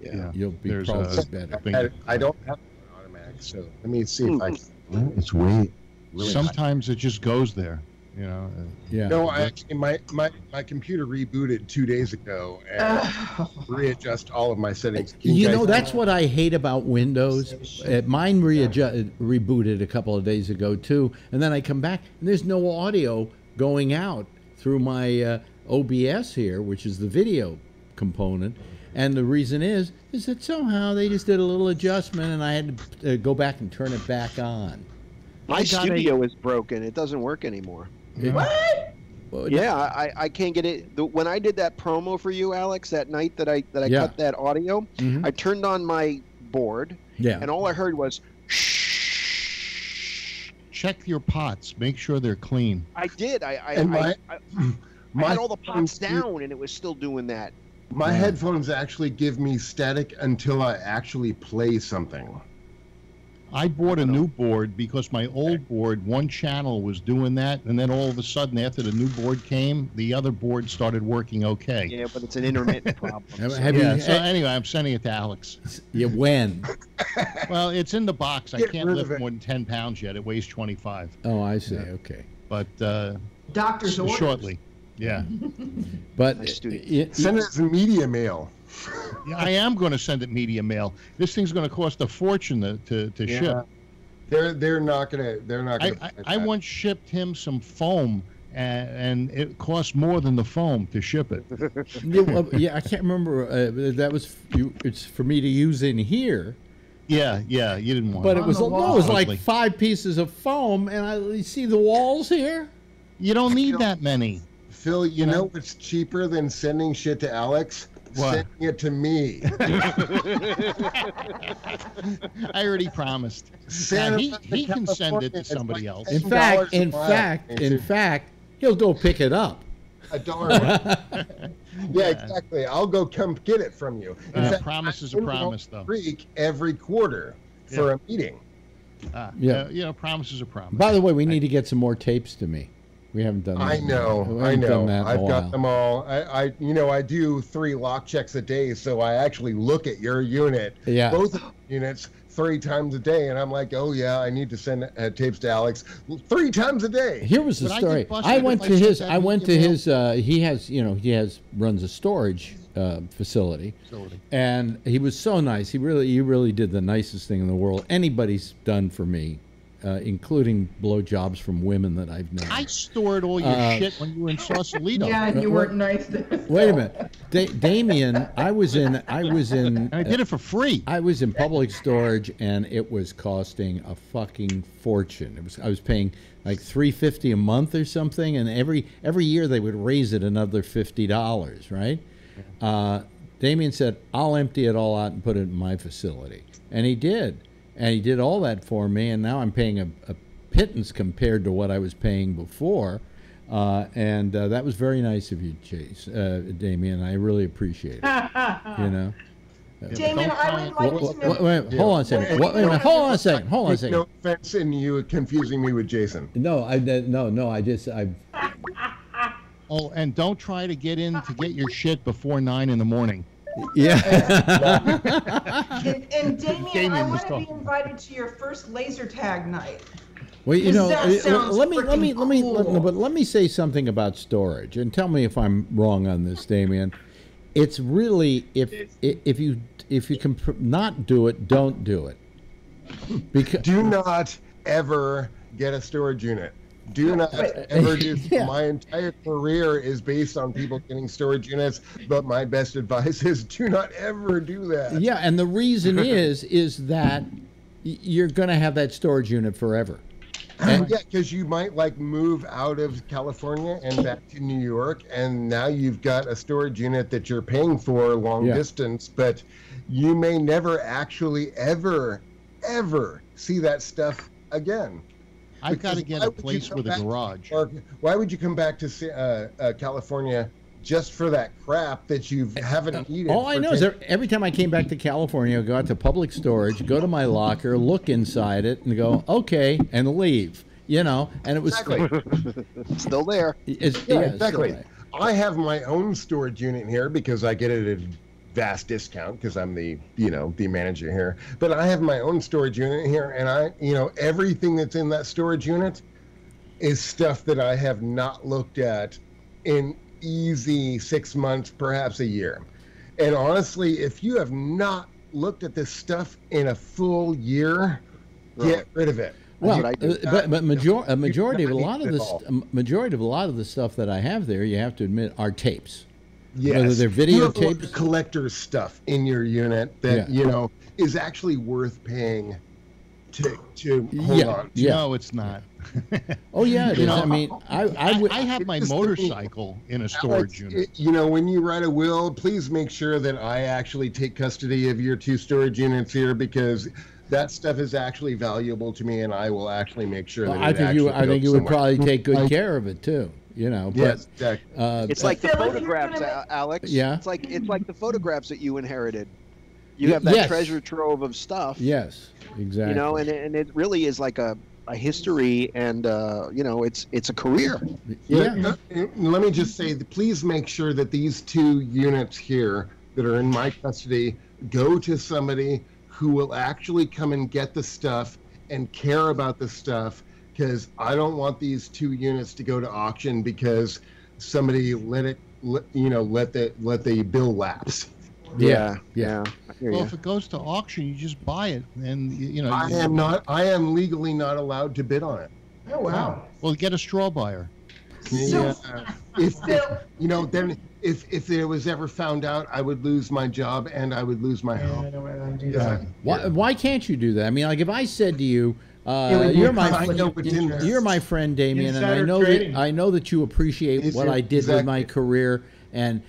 Yeah.
You'll be probably better.
I don't have an automatic, so let me see if I can. It's way. Really
Sometimes it just goes there. You know.
Yeah.
No, actually, my computer rebooted 2 days ago and readjust all of my settings.
You know, that's what I hate about Windows. Mine rebooted a couple of days ago too, and then I come back and there's no audio going out through my OBS here, which is the video component. And the reason is that somehow they just did a little adjustment, and I had to go back and turn it back on.
My studio is broken. It doesn't work anymore.
What?
Yeah, I can't get it. When I did that promo for you, Alex, that night that I cut that audio, I turned on my board, and all I heard was shh.
Check your pots. Make sure they're clean.
I did. I had all the pots down, and it was still doing that.
My headphones actually give me static until I actually play something.
I bought a new board because my old board, one channel was doing that, and then all of a sudden, after the new board came, the other board started working okay.
Yeah, but it's an intermittent problem.
So anyway, I'm sending it to Alex.
Yeah, when?
Well, it's in the box. I
Get
can't
rid
lift
of it.
more than 10 pounds yet. It weighs 25.
Oh, I see. Okay.
But
Doctor's orders.
shortly. Yeah.
But
Send it as media mail.
Yeah, I am going to send it media mail. This thing's going to cost a fortune to ship.
They're not gonna.
I once shipped him some foam, and it cost more than the foam to ship it.
Yeah, I can't remember. That was it's for me to use in here.
Yeah, you didn't want.
But
it
was like 5 pieces of foam, and you see the walls here.
You don't need that many.
Phil, you know what's cheaper than sending shit to Alex?
What?
Sending it to me.
I already promised. He can send it to somebody else.
In fact, he'll go pick it up.
$1. Yeah, exactly. I'll go come get it from you. In fact,
promise is a promise, though.
Creek every quarter for a meeting.
Promise is a promise.
By the way, we need to get some more tapes to me. We haven't done that.
I know. I've got them all. I do 3 lock checks a day, so I actually look at your unit, both units, 3 times a day, and I'm like, oh yeah, I need to send tapes to Alex 3 times a day.
Here was the story. I went to his. He runs a storage facility, and he was so nice. He really did the nicest thing in the world anybody's done for me. Including blowjobs from women that I've known.
I stored all your shit when you were in Sausalito.
Yeah, and you weren't nice.
Wait a minute, Damien. I was in.
I did it for free.
I was in public storage, and it was costing a fucking fortune. I was paying like $350 a month or something, and every year they would raise it another $50. Right? Damien said, "I'll empty it all out and put it in my facility," and he did. And he did all that for me, and now I'm paying a pittance compared to what I was paying before. And that was very nice of you, Damien. I really appreciate it.
Damien, I would like to know.
Wait, hold on a second. Hold on a second.
No offense in you confusing me with Jason.
No, I.
Oh, and don't try to get your shit before 9 in the morning.
Yeah.
and Damien, I want to be invited to your first laser tag night.
Well, let me say something about storage, and tell me if I'm wrong on this, Damien. It's really if you can not do it, don't do it.
Because do not ever get a storage unit. Do not ever do. My entire career is based on people getting storage units, but my best advice is do not ever do that.
Yeah, and the reason is that you're going to have that storage unit forever.
Yeah, because you might move out of California and back to New York, and now you've got a storage unit that you're paying for long distance, but you may never actually ever see that stuff again.
I've got to get a place with a garage.
Why would you come back to California just for that crap that you haven't needed?
All I know is every time I came back to California, I go out to public storage, go to my locker, look inside it, and go, okay, and leave. And it was
still there.
Exactly. I have my own storage unit here because I get it at a vast discount because I'm the manager here. But I have my own storage unit here, and everything that's in that storage unit is stuff that I have not looked at in easy 6 months, perhaps a year. And honestly, if you have not looked at this stuff in a full year, get rid of it.
Well, but majority of a lot of the stuff that I have there, you have to admit, are tapes.
Yes.
Whether they're videotapes,
you have collector's stuff in your unit that is actually worth paying to hold on.
No, it's not.
Oh yeah, it is. I mean,
I have my motorcycle in a storage unit.
When you write a will, please make sure that I actually take custody of your 2 storage units here, because that stuff is actually valuable to me, and I will actually make sure that
I think you would probably take good care of it too. But,
yes, exactly.
It's like the photographs, Alex.
Yeah.
It's like the photographs that you inherited. You have that treasure trove of stuff.
Yes, exactly.
And it really is like a history, and it's a career.
Yeah. Let me just say, please make sure that these 2 units here that are in my custody go to somebody who will actually come and get the stuff and care about the stuff, because I don't want these 2 units to go to auction because somebody let the bill lapse.
Yeah.
Well, if it goes to auction, you just buy it, and
I am legally not allowed to bid on it.
Oh wow.
Well, get a straw buyer.
Yeah. Then if it was ever found out, I would lose my job and I would lose my home.
I don't want to do that.
Why can't you do that? I mean, like if I said to you, you're my friend, Damien, and I know that you appreciate what I did with my career, and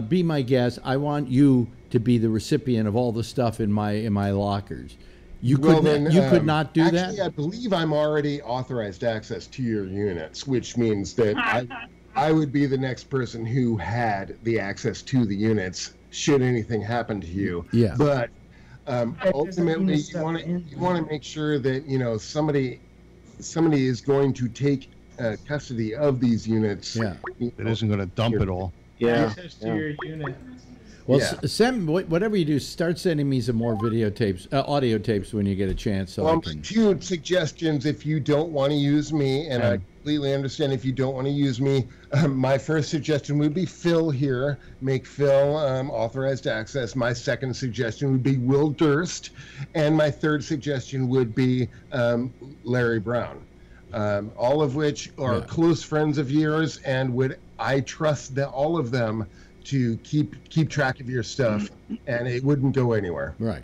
be my guest. I want you to be the recipient of all the stuff in my lockers. You could not do that?
I believe I'm already authorized access to your units, which means that I would be the next person who had the access to the units should anything happen to you.
Yeah.
But ultimately, you want to make sure that somebody is going to take custody of these units.
Yeah.
That isn't going to dump it all.
Yeah. Access to your unit.
Well, send whatever you do. Start sending me some more videotapes, audio tapes when you get a chance. So I can.
2 suggestions if you don't want to use me, and I completely understand if you don't want to use me. My first suggestion would be Phil here. Make Phil authorized access. My second suggestion would be Will Durst, and my third suggestion would be Larry Brown. All of which are close friends of yours, and I trust all of them to keep track of your stuff, and it wouldn't go anywhere.
Right.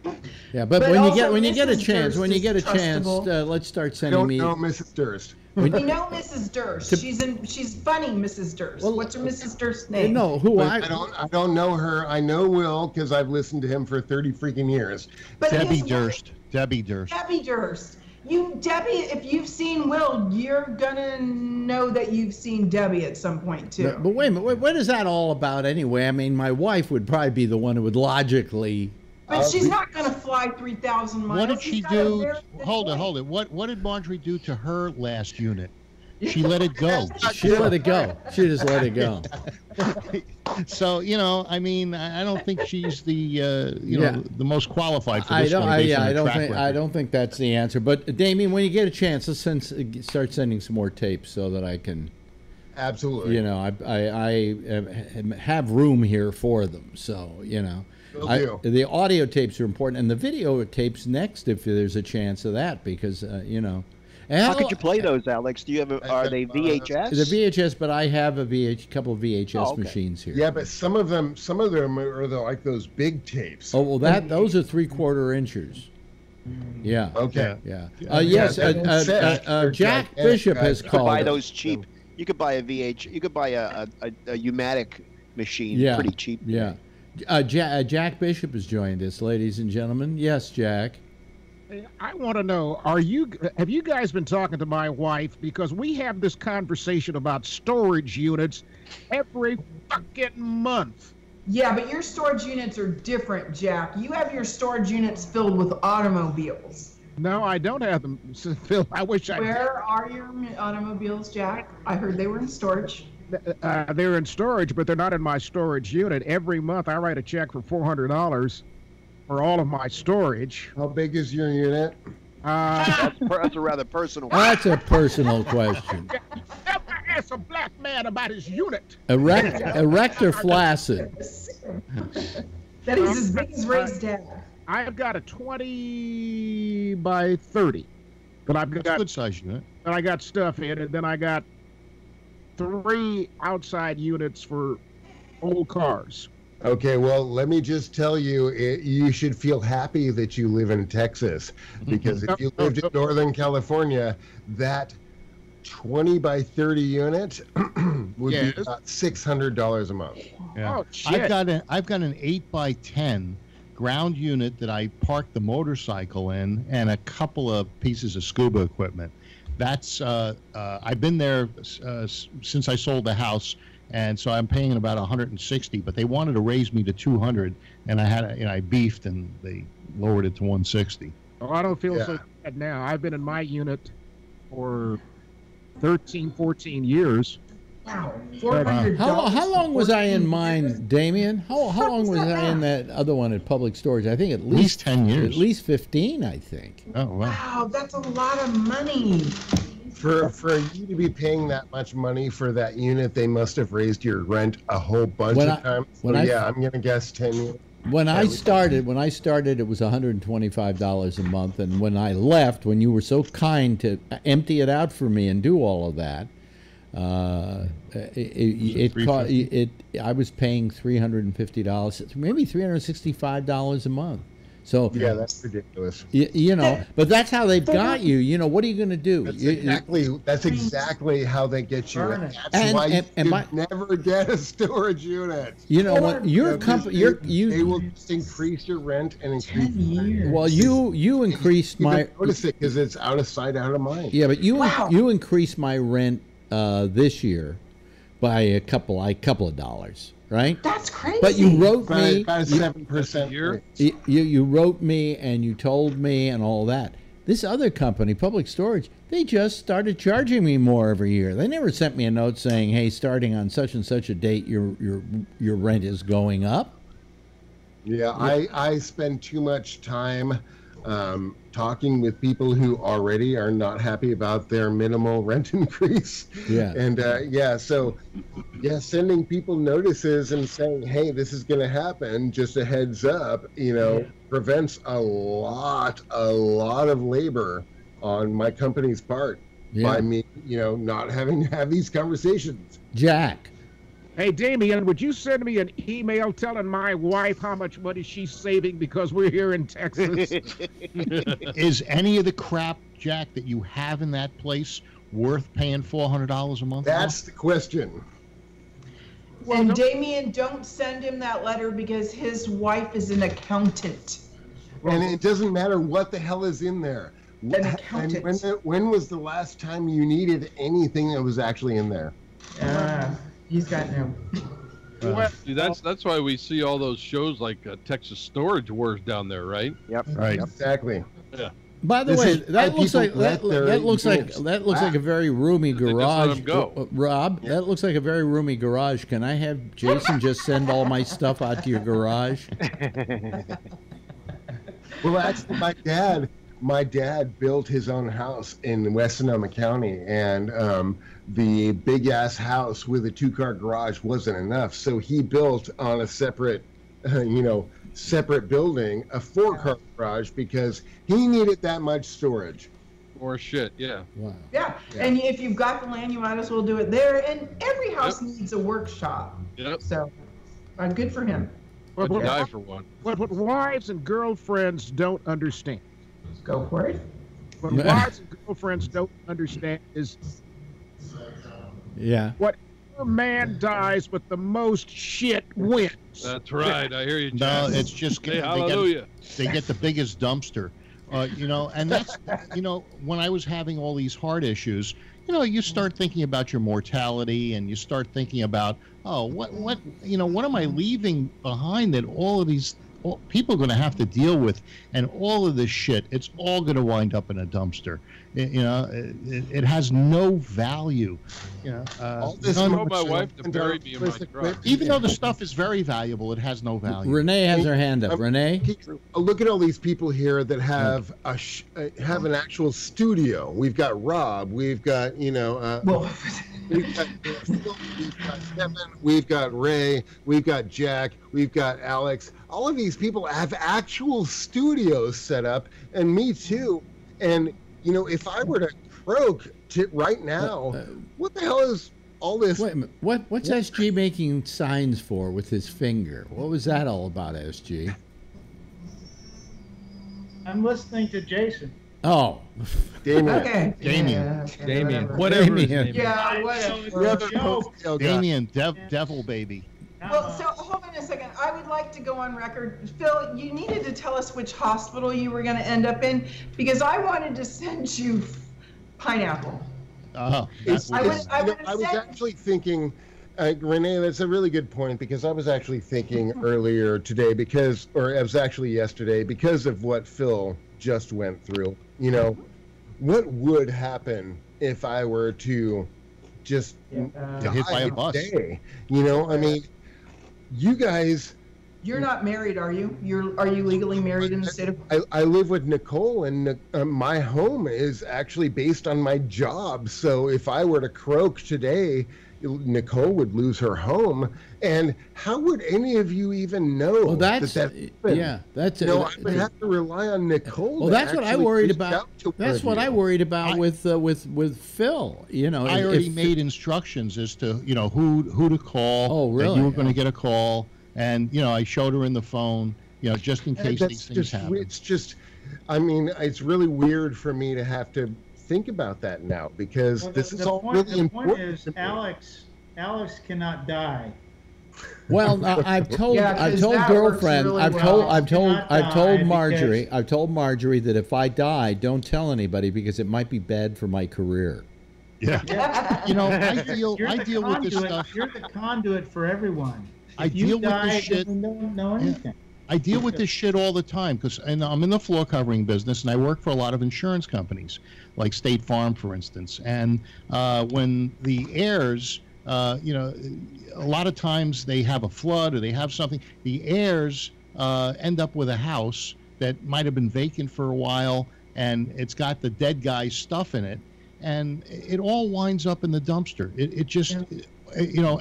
Yeah, but when you get a chance, let's start sending me.
No, Mrs. Durst.
We know Mrs. Durst. She's funny, Mrs. Durst. What's her Mrs. Durst's name?
No, who
I don't know her. I know Will because I've listened to him for 30 freaking years.
But
Debbie Durst.
Debbie Durst. Debbie, if you've seen Will, you're gonna know that you've seen Debbie at some point too.
But wait a minute, what is that all about anyway? I mean, my wife would probably be the one who would logically.
But she's not gonna fly 3,000 miles.
What did she do? Hold it. What did Marjorie do to her last unit? She let it go.
She let it go. She just let it go.
So I mean, I don't think she's the the most qualified for this one.
I don't think that's the answer. But Damien, when you get a chance, let's start sending some more tapes so that I can.
Absolutely.
I have room here for them. So the audio tapes are important, and the video tapes next if there's a chance of that, because
How could you play those, Alex? Do you have? Are they VHS?
They're VHS, but I have a couple of VHS machines here.
Yeah, but some of them are like those big tapes.
Oh well, those are 3/4 inches. Yeah.
Okay.
Yeah. Yes. Jack Bishop has called.
You could buy those cheap. You could buy a VH. You could buy a U-matic machine pretty cheap.
Yeah. Jack Bishop has joined us, ladies and gentlemen. Yes, Jack.
I want to know, have you guys been talking to my wife? Because we have this conversation about storage units every fucking month.
Yeah, but your storage units are different, Jack. You have your storage units filled with automobiles.
No, I don't have them filled. I wish I did.
Where are your automobiles, Jack? I heard they were in storage.
They're in storage, but they're not in my storage unit. Every month I write a check for $400 for all of my storage.
How big is your unit?
That's a rather personal.
That's a personal question.
man about his unit.
Erect or flaccid?
That is as big as Ray's dad.
I've got a 20 by 30. But I've got
a good size unit.
And I got stuff in it. Then I got 3 outside units for old cars.
Okay, well, let me just tell you, you should feel happy that you live in Texas, because if you lived in Northern California, that 20 by 30 unit would be about $600 a month.
Yeah.
Oh, shit.
I've got an 8 by 10 ground unit that I park the motorcycle in, and a couple of pieces of scuba equipment. That's I've been there since I sold the house. And so I'm paying about 160, but they wanted to raise me to 200, and I beefed, and they lowered it to 160.
Oh, I don't feel so bad now. I've been in my unit for 13, 14 years.
Wow, $400.
How long was I in mine, Damien? How long was I in that other one at Public Storage? I think at least
10 years.
At least 15, I think.
Oh wow!
Wow, that's a lot of money.
For you to be paying that much money for that unit, they must have raised your rent a whole bunch of times. So I'm going to guess 10 years.
When I started, it was $125 a month, and when I left, when you were so kind to empty it out for me and do all of that, I was paying $350, maybe $365 a month. So
yeah, that's ridiculous.
But that's how they've got you. What are you going to do?
That's exactly how they get you. That's why you never get a storage unit.
When your company,
they will just increase your rent and increase.
10 years.
Well, you increased my.
Notice it because it's out of sight, out of mind.
Yeah, but you increased my rent this year by a couple of dollars. Right?
That's crazy.
But you wrote me
about 7% year.
You wrote me and you told me and all that. This other company, Public Storage, they just started charging me more every year. They never sent me a note saying, "Hey, starting on such and such a date, your rent is going up."
Yeah, I spend too much time talking with people who already are not happy about their minimal rent increase.
Yeah.
And sending people notices and saying, hey, this is going to happen, just a heads up, prevents a lot of labor on my company's part by me, not having to have these conversations.
Jack.
Hey, Damien, would you send me an email telling my wife how much money she's saving because we're here in Texas?
Is any of the crap, Jack, that you have in that place worth paying $400 a month?
That's the question.
And Damien, don't send him that letter because his wife is an accountant.
And it doesn't matter what the hell is in there.
An accountant.
When was the last time you needed anything that was actually in there?
He's got no.
See, that's why we see all those shows like Texas Storage Wars down there, right?
Yep.
Right. Exactly.
Yeah.
By the way, that looks like a very roomy garage. Rob, that looks like a very roomy garage. Can I have Jason just send all my stuff out to your garage?
Well, actually, my dad built his own house in West Sonoma County, and the big ass house with a 2-car garage wasn't enough, so he built on a separate separate building a 4-car garage because he needed that much storage.
Or shit, yeah.
Wow.
Yeah, and if you've got the land, you might as well do it there. And every house needs a workshop.
Yep.
So, good for him.
I'd die for one.
What wives and girlfriends don't understand.
Go for it.
What wives and girlfriends don't understand is whatever man dies with the most shit wins.
That's right. I hear you,
No,
Jack.
it's just
Hey, hallelujah.
They get the biggest dumpster. And that's, when I was having all these heart issues, you start thinking about your mortality, and you start thinking about, what am I leaving behind that all of these people are going to have to deal with, and all of this shit, it's all going to wind up in a dumpster. It has no value.
I told my wife to bury me in my truck.
Even though the stuff is very valuable, it has no value.
Renee has her hand up. Renee?
Look at all these people here that have have an actual studio. We've got Rob. We've got, we've got Phil, we've got Kevin, we've got Ray, we've got Jack, we've got Alex. All of these people have actual studios set up, and me too. And you know, if I were to croak right now, what the hell is all this?
Wait a minute. What's SG making signs for with his finger? What was that all about, SG?
I'm listening to Jason.
Oh.
Damien.
Okay.
Damien.
Yeah,
Damien.
whatever.
Whatever.
Yeah, whatever.
Damien, devil baby.
Well, so hold on a second. I would like to go on record. Phil, you needed to tell us which hospital you were going to end up in, because I wanted to send you pineapple.
Oh,
I
was actually thinking, Renee, that's a really good point, because I was actually thinking earlier today, or it was actually yesterday, because of what Phil just went through. You know, what would happen if I were to just
get hit by a bus?
Today? You know, I mean, you guys.
You're not married, are you? Are you legally married in the state of?
I live with Nicole, and my home is actually based on my job. So if I were to croak today, Nicole would lose her home. And how would any of you even know?
Well, that's
happened?
yeah. That's
I would have to rely on Nicole.
Well, that's what I worried about.
That's
what I worried about with Phil. You know,
I already made instructions as to who to call.
Oh, really?
That you were going to get a call. And, I showed her in the phone, just in case these things happen.
It's just, I mean, it's really weird for me to have to think about that now, because this is all really important.
The point is, Alex cannot die.
Well, I've told girlfriend,
really
I've told
Marjorie,
I've told Marjorie that if I die, don't tell anybody, because it might be bad for my career.
Yeah. I deal with this stuff.
You're the conduit for everyone.
I deal with this shit.
No one know anything.
I deal with this shit all the time, because I'm in the floor covering business, and I work for a lot of insurance companies, like State Farm, for instance. And when the heirs, a lot of times they have a flood or they have something, the heirs end up with a house that might have been vacant for a while, and it's got the dead guy's stuff in it, and it all winds up in the dumpster. It just...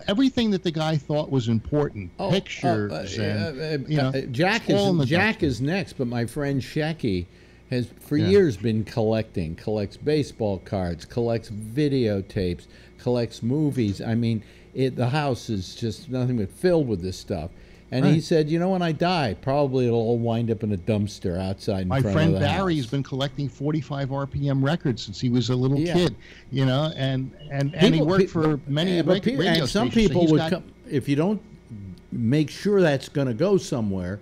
everything that the guy thought was important, pictures, and
Jack is next, but my friend Shecky has for years been collects baseball cards, collects videotapes, collects movies. I mean, the house is just nothing but filled with this stuff. And he said, when I die, probably it'll all wind up in a dumpster outside in front of the house.
My friend Barry's been collecting 45 RPM records since he was a little kid, and he worked for many radio
and some
stations,
people would come, if you don't make sure that's going to go somewhere,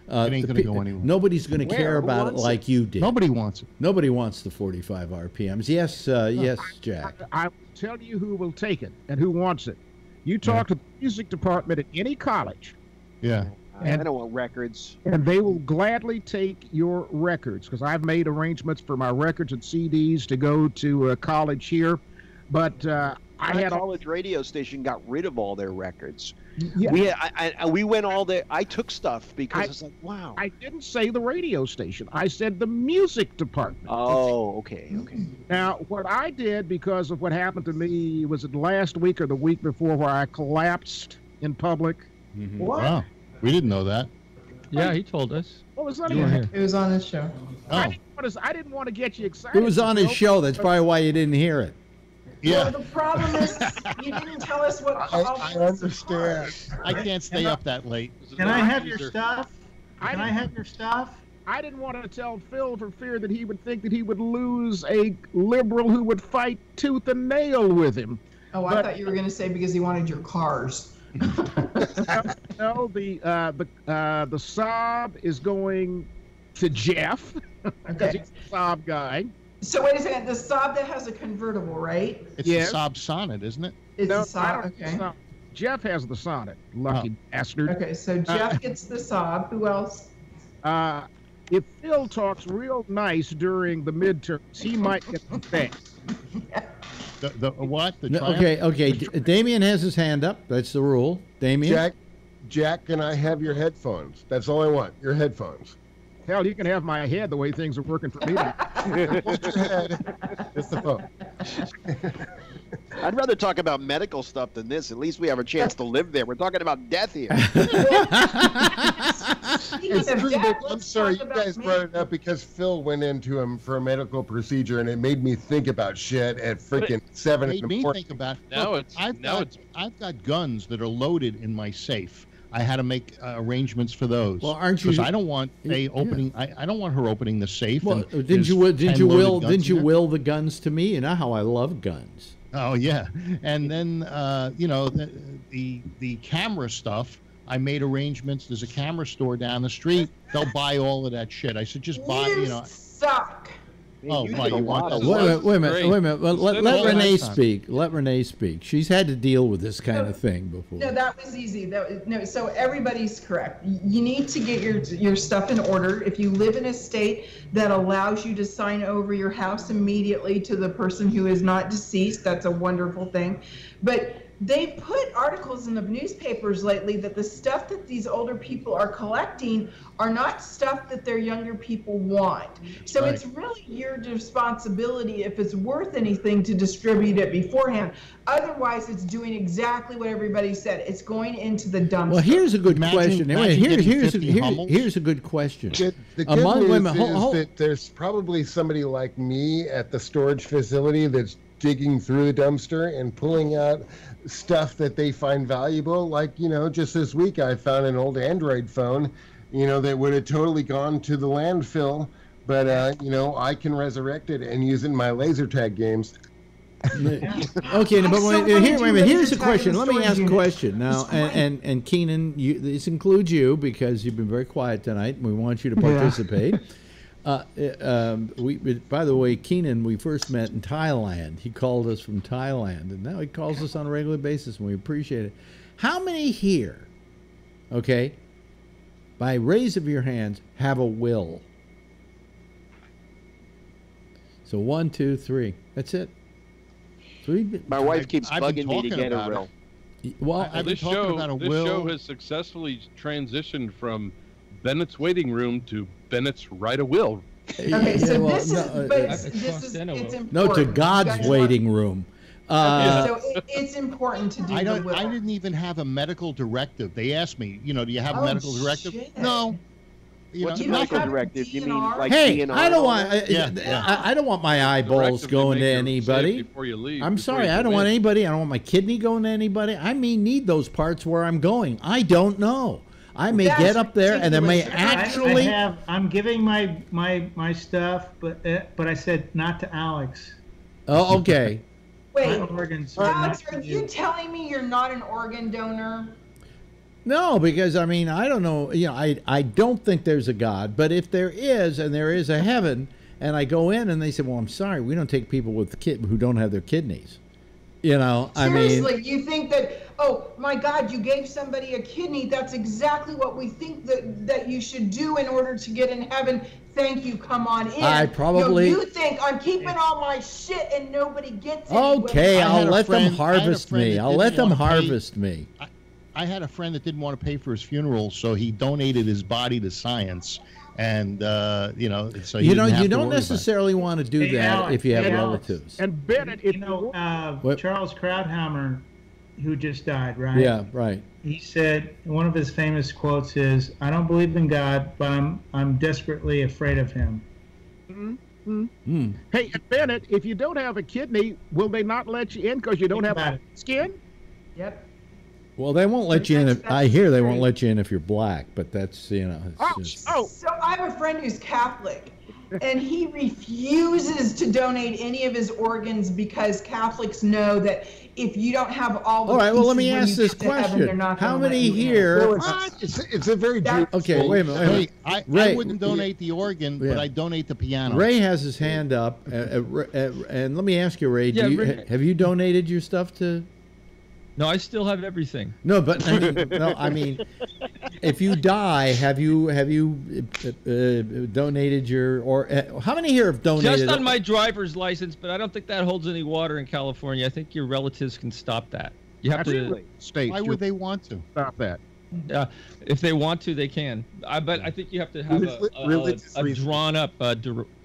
it ain't going to go anywhere.
Nobody's going to care about it like you did.
Nobody wants it.
Nobody wants the 45 RPMs. Yes, yes, Jack.
I will tell you who will take it and who wants it. You talk to the music department at any college.
Yeah.
I don't want records.
And they will gladly take your records, because I've made arrangements for my records and CDs to go to a college here. But I had
a college radio station got rid of all their records.
Yeah.
We went all there. I took stuff because it's like, wow.
I didn't say the radio station. I said the music department.
Oh, okay.
Now, what I did, because of what happened to me, was it last week or the week before, where I collapsed in public.
Mm-hmm. What? Wow. We didn't know that.
Yeah, he told us.
What was that?
It was on his show.
Oh. I didn't want to get you excited.
It was on his show. That's probably why you didn't hear it.
Yeah.
Well, the problem is you didn't tell us what.
I understand.
I can't stay up that late.
Can I have your stuff? Can I have your stuff?
I didn't want to tell Phil for fear that he would think that he would lose a liberal who would fight tooth and nail with him.
Oh, I thought you were going to say because he wanted your cars.
No, the sob is going to Jeff because he's the sob guy.
So wait a second, the Saab that has a convertible, right?
It's the Saab Sonnet, isn't it?
It's the Saab, okay.
Jeff has the Sonnet, lucky bastard.
Okay, so Jeff gets the Saab. Who else?
If Phil talks real nice during the midterms, he might get the thing.
The what?
Okay. Damien has his hand up. That's the rule. Damien?
Jack, can I have your headphones? That's all I want, your headphones.
Hell, you can have my head the way things are working for me.
Hold your head. It's the phone.
I'd rather talk about medical stuff than this. At least we have a chance to live there. We're talking about death here.
It's true, but I'm sorry, you guys brought it up because Phil went into him for a medical procedure, and it made me think about shit at freaking 7 in the morning.
Made me think about. I've got guns that are loaded in my safe. I had to make arrangements for those.
Well, aren't you?
Because I don't want opening. I don't want her opening the safe.
Well, didn't you will the guns to me? You know how I love guns.
Oh yeah, and then the camera stuff. I made arrangements. There's a camera store down the street. They'll buy all of that shit. I said, just buy.
Suck.
Oh,
you
my!
did a
You
lot
want
of
this?
work.
Wait a minute. Well, let Renee speak. Let Renee speak. She's had to deal with this kind of thing before.
No, that was easy. So everybody's correct. You need to get your stuff in order. If you live in a state that allows you to sign over your house immediately to the person who is not deceased, that's a wonderful thing. But they've put articles in the newspapers lately that the stuff that these older people are collecting are not stuff that their younger people want. So It's really your responsibility, if it's worth anything, to distribute it beforehand. Otherwise, it's doing exactly what everybody said. It's going into the dumpster.
Well, here's a good question. Here's a good question.
The good news is that there's probably somebody like me at the storage facility that's digging through the dumpster and pulling out stuff that they find valuable. Like, just this week I found an old Android phone, that would have totally gone to the landfill, but, I can resurrect it and use it in my laser tag games.
Okay, but here's the question. Let me ask a question now, and Keenan, this includes you because you've been very quiet tonight, and we want you to participate. By the way, Keenan, we first met in Thailand. He called us from Thailand, and now he calls us on a regular basis, and we appreciate it. How many here, okay, by raise of your hands, have a will? So 1, 2, 3. That's it. 3.
My wife keeps bugging me to get a will.
Well,
this show has successfully transitioned from Bennett's waiting room to Bennett's write a will.
Okay, so this is important.
No, to God's waiting room.
So it's important to do the will.
I didn't even have a medical directive. They asked me, do you have a medical directive?
Shit.
No.
What's a medical directive? You mean like
DNR?
DNR?
I don't want my eyeballs going to anybody. I'm sorry, I don't want anybody. I don't want my kidney going to anybody. I may need those parts where I'm going. I don't know. I may get up there, and there may actually.
I'm giving my stuff, but I said not to Alex.
Oh, okay.
Wait, Alex, are you telling me you're not an organ donor?
No, because I don't know. I don't think there's a God, but if there is, and there is a heaven, and I go in, and they say, "Well, I'm sorry, we don't take people with who don't have their kidneys."
Seriously, you think that? Oh my God, you gave somebody a kidney. That's exactly what we think that you should do in order to get in heaven. Thank you. Come on in. You think I'm keeping all my shit and nobody gets it.
Okay, I'll let them harvest me. I'll let them harvest me.
I had a friend that didn't want to pay for his funeral, so he donated his body to science. And so you
don't necessarily want to do that if you have relatives.
And Bennett, Charles Krauthammer, who just died, right?
Yeah, right.
He said one of his famous quotes is, "I don't believe in God, but I'm desperately afraid of him."
Mm-hmm. Hey, Bennett, if you don't have a kidney, will they not let you in because you don't have skin?
Yep.
Well, they won't let you in. I hear they won't let you in if you're black, but that's
So I have a friend who's Catholic, and he refuses to donate any of his organs because Catholics know that if you don't have all the
right, well, let me ask this question. How many here?
It's a very
okay. Wait a minute.
I wouldn't donate the organ, but I donate the piano.
Ray has his hand up, and let me ask you, Ray. Have you donated your stuff to?
No, I still have everything.
No, but I mean, if you die, have you donated how many here have donated?
Just on my driver's license, but I don't think that holds any water in California. I think your relatives can stop that. You have to
state. Why would they want to
stop that?
If they want to, they can. But I think you have to have a drawn up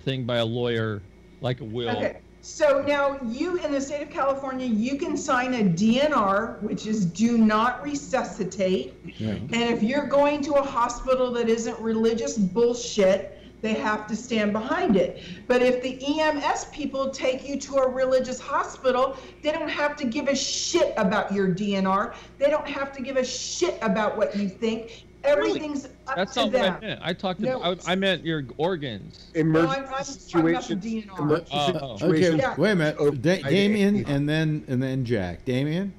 thing by a lawyer, like a will.
Okay. So now you, in the state of California, you can sign a DNR, which is do not resuscitate.
Yeah.
And if you're going to a hospital that isn't religious bullshit, they have to stand behind it. But if the EMS people take you to a religious hospital, they don't have to give a shit about your DNR. They don't have to give a shit about what you think. Everything's up
That's
to
not
them.
what I meant. I talked about, I meant your organs.
Emergency situations.
Okay, wait a minute. Damien and then Jack. Damien?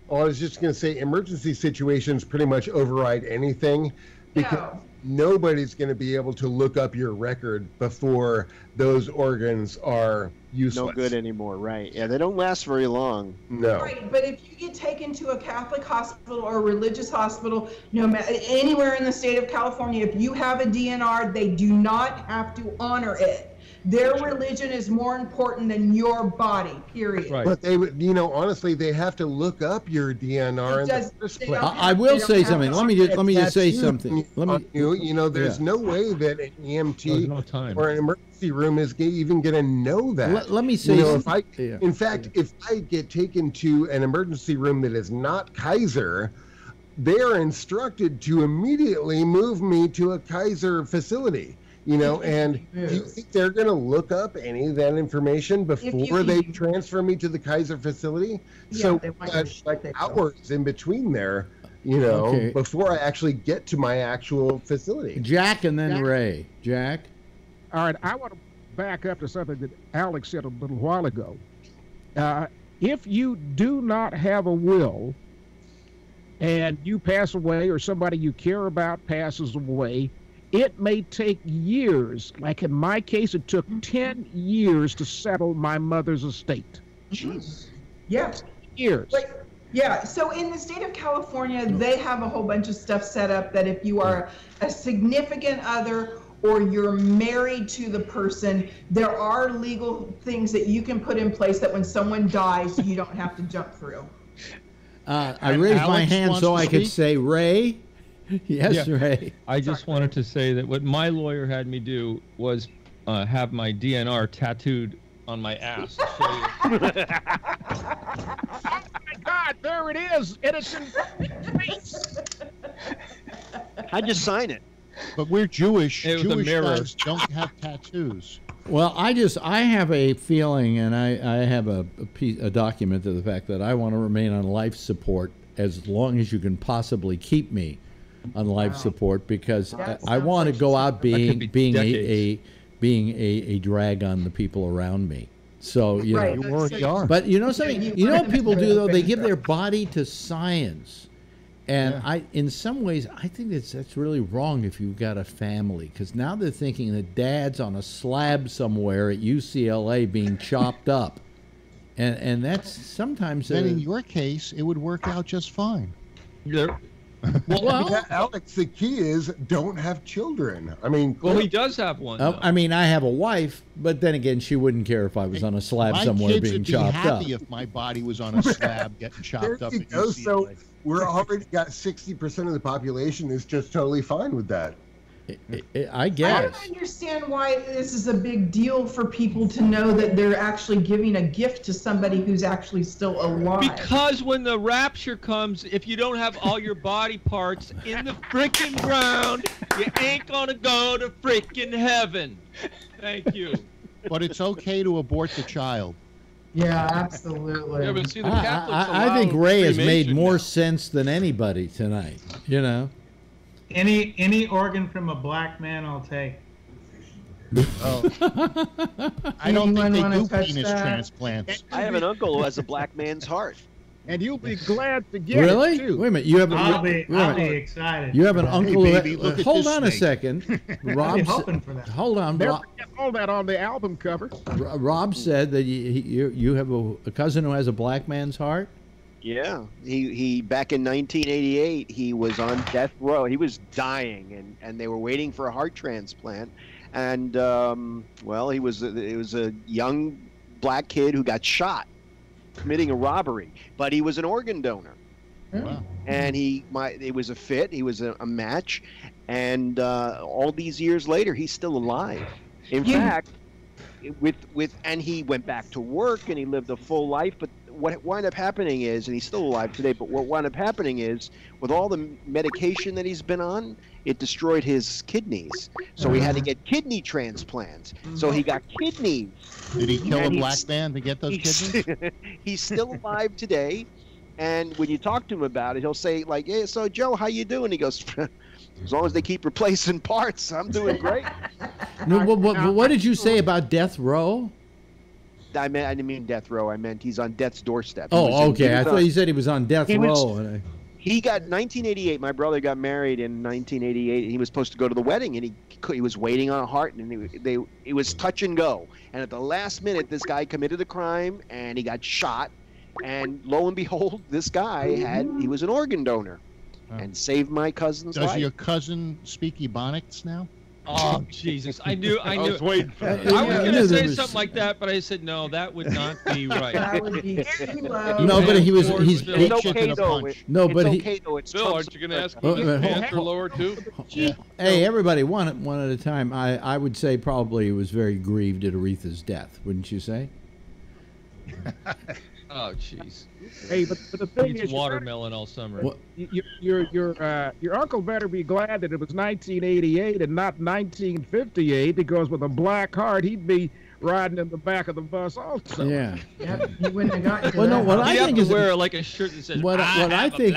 Well, I was just going to say emergency situations pretty much override anything because nobody's going to be able to look up your record before those organs are useless.
No good anymore, right? Yeah, they don't last very long.
No.
Right, but if you get taken to a Catholic hospital or a religious hospital, no matter anywhere in the state of California, if you have a DNR, they do not have to honor it. Their religion is more important than your body, period.
Right. But they would, honestly, they have to look up your DNR in the first place.
I will say something. Let me just say something.
There's no way that an EMT or an emergency room is even going to know that.
Let me say
in fact, if I get taken to an emergency room that is not Kaiser, they are instructed to immediately move me to a Kaiser facility. And do you think they're going to look up any of that information before they transfer me to the Kaiser facility?
Yeah,
So
they might
like hours in between there,
Okay.
before I actually get to my actual facility.
Jack and then Ray. Jack?
All right, I want to back up to something that Alex said a little while ago. If you do not have a will and you pass away or somebody you care about passes away, it may take years. Like in my case, it took 10 years to settle my mother's estate.
Jeez. Yeah.
Years.
Yeah, so in the state of California, they have a whole bunch of stuff set up that if you are a significant other or you're married to the person, there are legal things that you can put in place that when someone dies, you don't have to jump through.
I raised my hand so I could say, Ray? Yes,
Yeah.
Ray.
I just wanted to say that what my lawyer had me do was have my DNR tattooed on my ass. To show you.
Oh my God, there it is. And it's in face.
How'd you sign it?
But we're Jewish.
It was a
Jewish
mirror.
guys don't have tattoos.
Well, I have a feeling, and I have a document to the fact that I want to remain on life support as long as you can possibly keep me on life support, because I want to go out being a drag on the people around me. So you
already are.
But something. You know what people do though? They give their body to science, and in some ways, I think that's really wrong if you've got a family, because now they're thinking that dad's on a slab somewhere at UCLA being chopped up, and that's sometimes.
Then in your case, it would work out just fine.
Well, Alex, the key is don't have children. I mean,
Well, he does have one.
I mean, I have a wife, but then again, she wouldn't care if I was on a slab
My
somewhere
kids
being
would be
chopped
happy
up.
if my body was on a slab getting chopped up.
There you
at
go.
UCLA.
So we're already got 60% of the population is just totally fine with that.
I
I
guess.
don't understand why this is a big deal for people to know that they're actually giving a gift to somebody who's actually still alive.
Because when the rapture comes, if you don't have all your body parts in the freaking ground, you ain't gonna go to freaking heaven. Thank you.
But it's okay to abort the child.
Yeah, absolutely.
Yeah, but see, the Catholics
I think
allow
Ray has made
cremation
more
now.
sense than anybody tonight.
Any organ from a black man I'll take.
I don't think they
Anyone
do
wanna touch
penis
that?
transplants.
I have an uncle who has a black man's heart.
And you'll be glad to get
Really?
it, too.
Wait a minute. You have
I'll be excited.
You have an
Hey,
uncle.
baby, look at
Hold
this
on a
snake.
second. Rob,
hoping for that.
hold on.
Never get all that on the album cover.
Rob said that you have a cousin who has a black man's heart.
Yeah, he back in 1988, he was on death row. He was dying, and they were waiting for a heart transplant. And well, it was a young black kid who got shot committing a robbery, but he was an organ donor.
Wow.
And it was a fit. He was a match, and all these years later, he's still alive. In fact, and he went back to work and he lived a full life. But what wound up happening is, and he's still alive today, but what wound up happening is, with all the medication that he's been on, it destroyed his kidneys. So he had to get kidney transplants. So he got kidneys.
Did he kill a black man to get those kidneys?
He's still alive today. And when you talk to him about it, he'll say, like, "Hey, so Joe, how you doing?" He goes, "As long as they keep replacing parts, I'm doing great."
No, what did you say about death row?
I didn't mean death row. I meant he's on death's doorstep.
Oh, okay. I thought you said he was on death row.
He got 1988. My brother got married in 1988. He was supposed to go to the wedding, and he was waiting on a heart, and it was touch and go. And at the last minute, this guy committed a crime, and he got shot. And lo and behold, this guy he was an organ donor, and saved my cousin's life.
Does your cousin speak Ebonics now?
Oh, Jesus. I knew.
I was waiting for that.
I was going to say something like that, but I said, no, that would not be right.
That would be too low.
No, but he's
it's okay though.
No, but
it's okay though. It's
Bill, aren't you going to ask him to answer lower too?
Yeah. Hey, everybody, one at a time. I would say probably he was very grieved at Aretha's death, wouldn't you say?
Oh, jeez.
Hey, but the thing
Eats
is,
watermelon all summer.
Your uncle better be glad that it was 1988 and not 1958, because with a black heart, he'd be riding in the back of the bus also.
Yeah.
You wouldn't have gotten to
Well, no,
that.
what I
You have
think
to
is
wear like a shirt that says,
what I think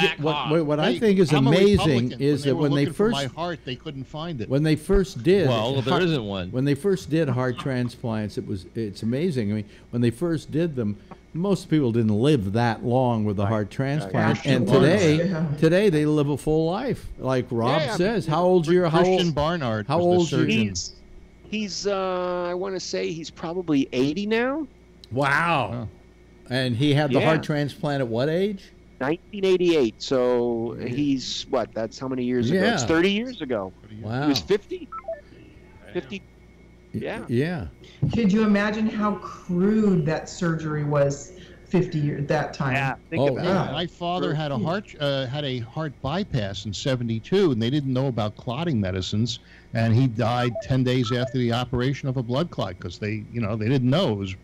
is
I'm a
amazing
Republican.
is that when they
were looking for
first
my heart, they couldn't find it.
when they first did
there isn't one.
When they first did heart transplants, it's amazing. I mean, when they first did them, most people didn't live that long with a heart transplant, and today they live a full life. Like Rob says, how old's your
Christian Barnard?
How old you?
He's I want to say he's probably 80 now.
Wow. And he had the heart transplant at what age?
1988. So he's what? That's how many years ago? It's 30 years ago.
Wow.
He was 50. 50. Yeah.
Yeah.
Could you imagine how crude that surgery was 50 years that time?
Yeah. Think about it.
My father had a heart bypass in '72, and they didn't know about clotting medicines, and he died 10 days after the operation of a blood clot because they didn't know. It was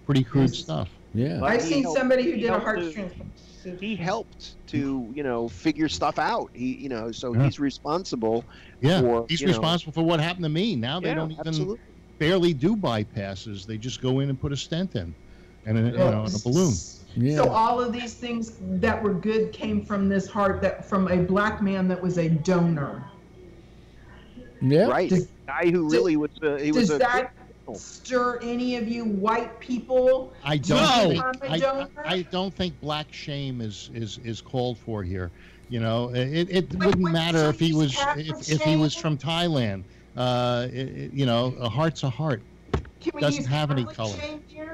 pretty crude stuff.
Yeah.
I've seen somebody who did a heart transplant.
He helped to figure stuff out. He's responsible.
Yeah, he's responsible for what happened to me. Now they don't even barely do bypasses. They just go in and put a stent in, and a balloon.
Yeah.
So all of these things that were good came from this heart from a black man that was a donor.
Yeah.
Right. The guy who really was.
Does that stir any of you white people?
I don't think black shame is called for here. It wouldn't matter if he was from Thailand. A heart's a heart. Doesn't have any color.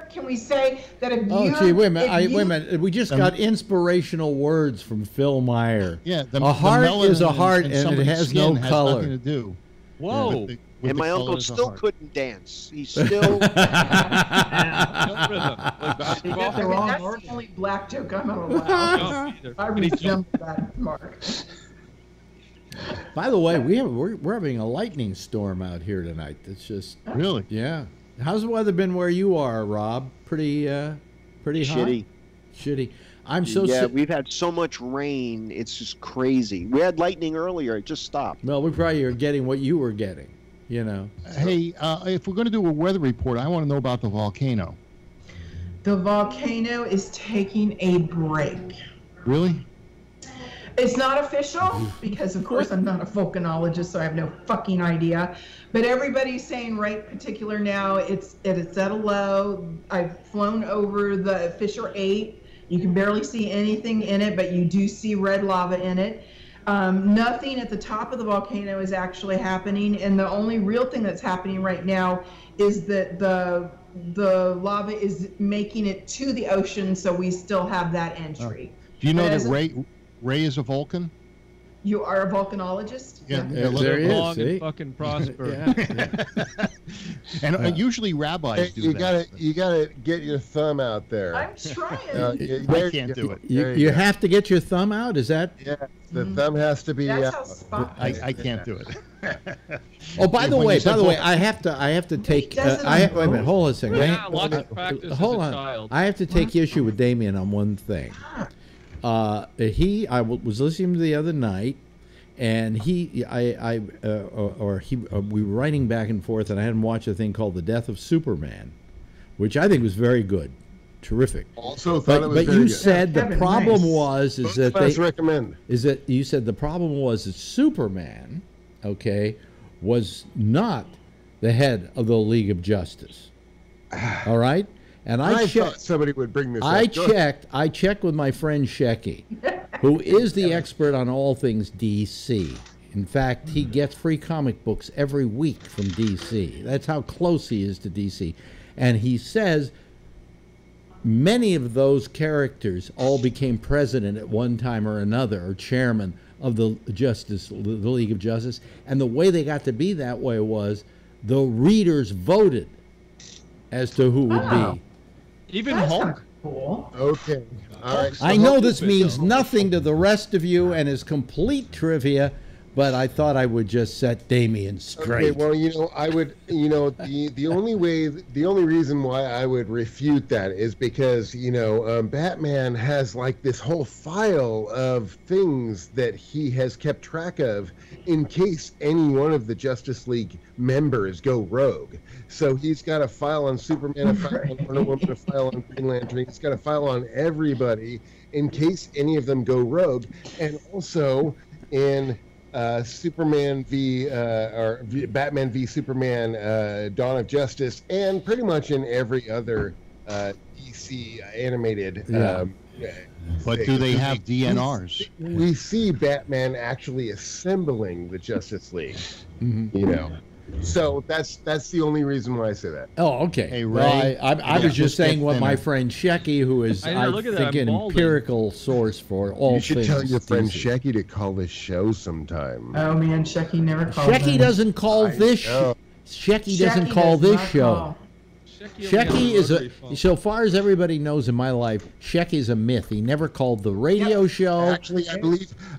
Can we say that if
wait a minute. We just got inspirational words from Phil Meyer.
Yeah,
a heart is a heart, and it has no color.
Nothing to do.
Whoa.
And my uncle still couldn't dance. He's still.
That's the only black joke I'm allowed. I resemble that, Mark.
By the way, we're having a lightning storm out here tonight. It's just
really,
yeah. How's the weather been where you are, Rob? Pretty
shitty.
Shitty.
We've had so much rain. It's just crazy. We had lightning earlier. It just stopped.
Well, we probably are getting what you were getting.
Hey, if we're going to do a weather report, I want to know about the volcano.
The volcano is taking a break.
Really?
It's not official because, of course, I'm not a volcanologist, so I have no fucking idea. But everybody's saying right particular now it's at a low. I've flown over the Fissure 8. You can barely see anything in it, but you do see red lava in it. Nothing at the top of the volcano is actually happening, and the only real thing that's happening right now is that the lava is making it to the ocean, so we still have that entry.
Do you know that Ray is a Vulcan?
You are a volcanologist?
Yeah,
there he is. Long and fucking prosper.
And usually rabbis do that.
You gotta get your thumb out there.
I'm trying.
I can't do it.
You have to get your thumb out. Is that?
Yeah, the thumb has to be
That's
out.
how
I can't do it.
Oh, by the way, I have to take.
doesn't
wait a minute. Hold on a second.
Yeah, lots of practice as
Hold
a
on.
child.
I have to take issue with Damien on one thing. I was listening to the other night, and we were writing back and forth, and I had him watch a thing called The Death of Superman, which I think was very good, terrific.
Also thought it was
but
very
you
good.
said the
Kevin,
problem
nice.
was is that
Let's recommend.
you said the problem was that Superman, okay, was not the head of the League of Justice. All right, and I
thought somebody would bring this.
I
up. Go ahead.
checked with my friend Shecky, who is the expert on all things DC. In fact, he gets free comic books every week from DC. That's how close he is to DC. And he says many of those characters all became president at one time or another, or chairman of the League of Justice. And the way they got to be that way was the readers voted as to who would be.
Even
That's
Hulk.
not cool.
Okay. All right.
I know this means nothing to the rest of you and is complete trivia, but I thought I would just set Damien straight.
Okay, well, I would, the only reason why I would refute that is because, Batman has like this whole file of things that he has kept track of in case any one of the Justice League members go rogue. So he's got a file on Superman, a file on Wonder Woman, a file on Green Lantern. He's got a file on everybody in case any of them go rogue. And also in Superman Batman v Superman, Dawn of Justice, and pretty much in every other DC animated.
But do they have DNRs?
We see Batman actually assembling the Justice League. So that's the only reason why I say that.
Oh, okay.
Hey,
well,
Ray,
I was just saying what my friend Shecky, who is, I think, an empirical source for all things.
You should tell your friend
DC.
Shecky to call this show sometime.
Oh man, Shecky never called.
Shecky doesn't call this. Shecky doesn't call this show. Shecky is so far as everybody knows in my life, Shecky is a myth. He never called the radio show.
Actually,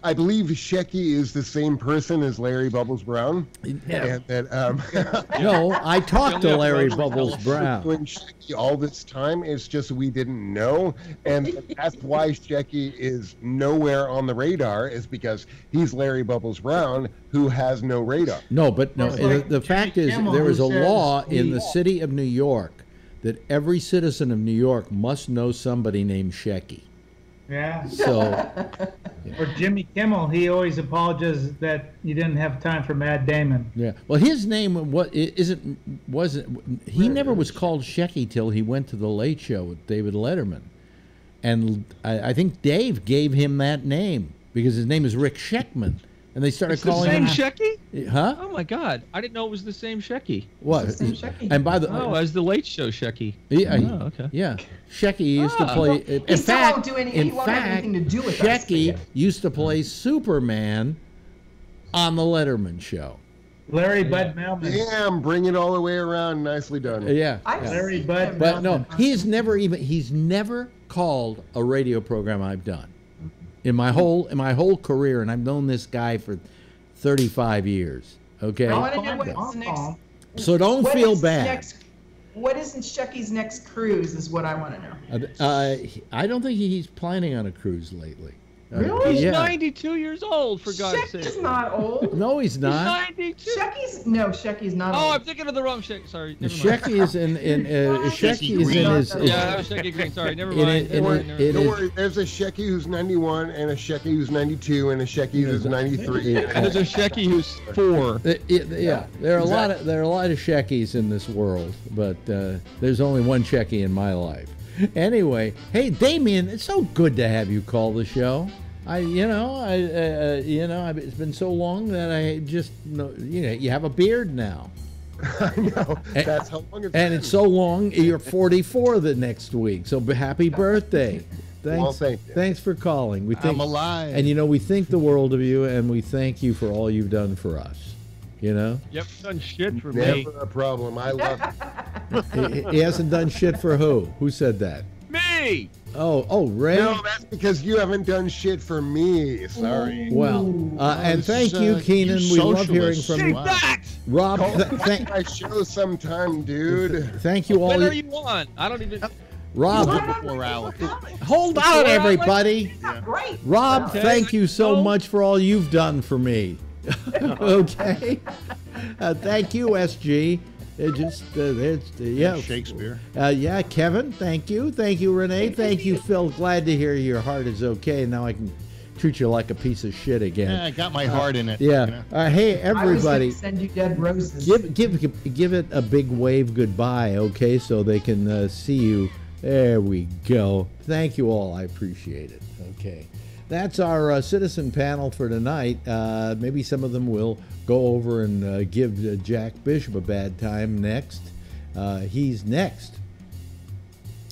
I believe Shecky is the same person as Larry Bubbles Brown.
Yeah.
And that,
no, I talked to Larry Bubbles Brown.
Doing Shecky all this time. It's just we didn't know, and that's why Shecky is nowhere on the radar. Is because he's Larry Bubbles Brown, who has no radar.
No, but no. The fact is, there is a law in the city of New York that every citizen of New York must know somebody named Shecky.
Yeah.
So,
or Jimmy Kimmel, he always apologizes that you didn't have time for Matt Damon.
yeah. Well, his name wasn't. He never was called Shecky till he went to the Late Show with David Letterman, and I think Dave gave him that name because his name is Rick Sheckman. And they started calling him
Shecky?
Huh?
Oh my God! I didn't know it was the same Shecky.
What?
It's the same Shecky.
And by the
as the Late Show Shecky.
Yeah.
Oh, okay.
Yeah. Shecky used to play.
He still won't do he won't have anything to do with us.
Shecky used to play Superman on the Letterman show.
Larry Bud Melman.
Damn, bring it all the way around. Nicely done.
Yeah.
Larry Bud
But
Melman.
no, he's never called a radio program I've done in my whole career, and I've known this guy for 35 years. Okay.
I want to know what's the next.
So don't feel bad.
What is Shecky's next cruise? Is what I want to know.
I don't think he's planning on a cruise lately.
Really?
He's
Yeah.
92 years old, for God's sake.
Shecky's not old.
No, he's not.
He's 92.
Shecky's not
Oh,
old.
I'm thinking of the wrong Shecky. Sorry. Never mind.
Shecky is in Shecky is in his.
Yeah, that was Shecky Green. Sorry, never mind.
Don't worry, there's a Shecky who's 91, and a Shecky who's 92, and a Shecky who's 93.
And there's a Shecky who's 4.
Yeah, there are a lot of Sheckys in this world, but there's only one Shecky in my life. Anyway, hey Damien, it's so good to have you call the show. It's been so long that I just you have a beard now.
I know. That's how long it's been.
And it's so long, you're 44 the next week. So happy birthday. Thanks.
Well, thank you.
Thanks for calling. We think,
I'm alive.
And we think the world of you, and we thank you for all you've done for us.
You know?
Yep, done shit for
Never
me.
a problem. I love it.
He hasn't done shit for who? Who said that?
Me!
Oh, Ray?
No, that's because you haven't done shit for me. Sorry.
Well, and thank you, Keenan. We love hearing from you. Rob,
thank my show sometime, dude.
Thank you all.
When are you on? I don't even.
Rob,
before Alex.
Hold on, everybody.
Great.
Rob,
Okay.
thank you so much for all you've done for me. Okay. Thank you, SG. Yeah.
Shakespeare.
Yeah, Kevin, thank you. Thank you, Renee. Thank you, Phil. Glad to hear your heart is okay. Now I can treat you like a piece of shit again.
Yeah, I got my heart in it.
Yeah.
You know?
Hey, everybody.
I was gonna send you dead roses.
Give it a big wave goodbye, okay, so they can see you. There we go. Thank you all. I appreciate it. Okay. That's our citizen panel for tonight. Maybe some of them will go over and give Jack Bishop a bad time next. He's next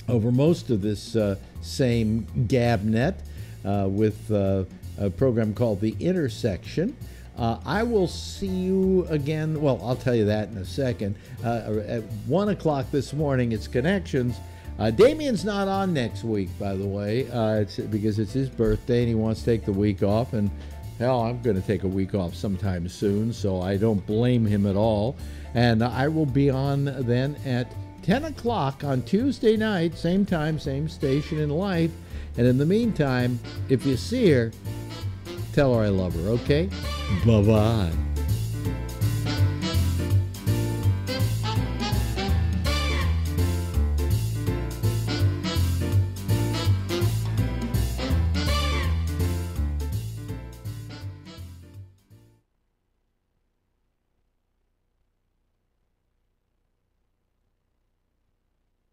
over most of this same Gabnet with a program called The Intersection. I will see you again. Well, I'll tell you that in a second. At 1 o'clock this morning, it's Connections. Damien's not on next week, by the way, it's because it's his birthday and he wants to take the week off. And hell, I'm going to take a week off sometime soon, so I don't blame him at all. And I will be on then at 10 o'clock on Tuesday night, same time, same station in life. And in the meantime, if you see her, tell her I love her, okay? Bye-bye.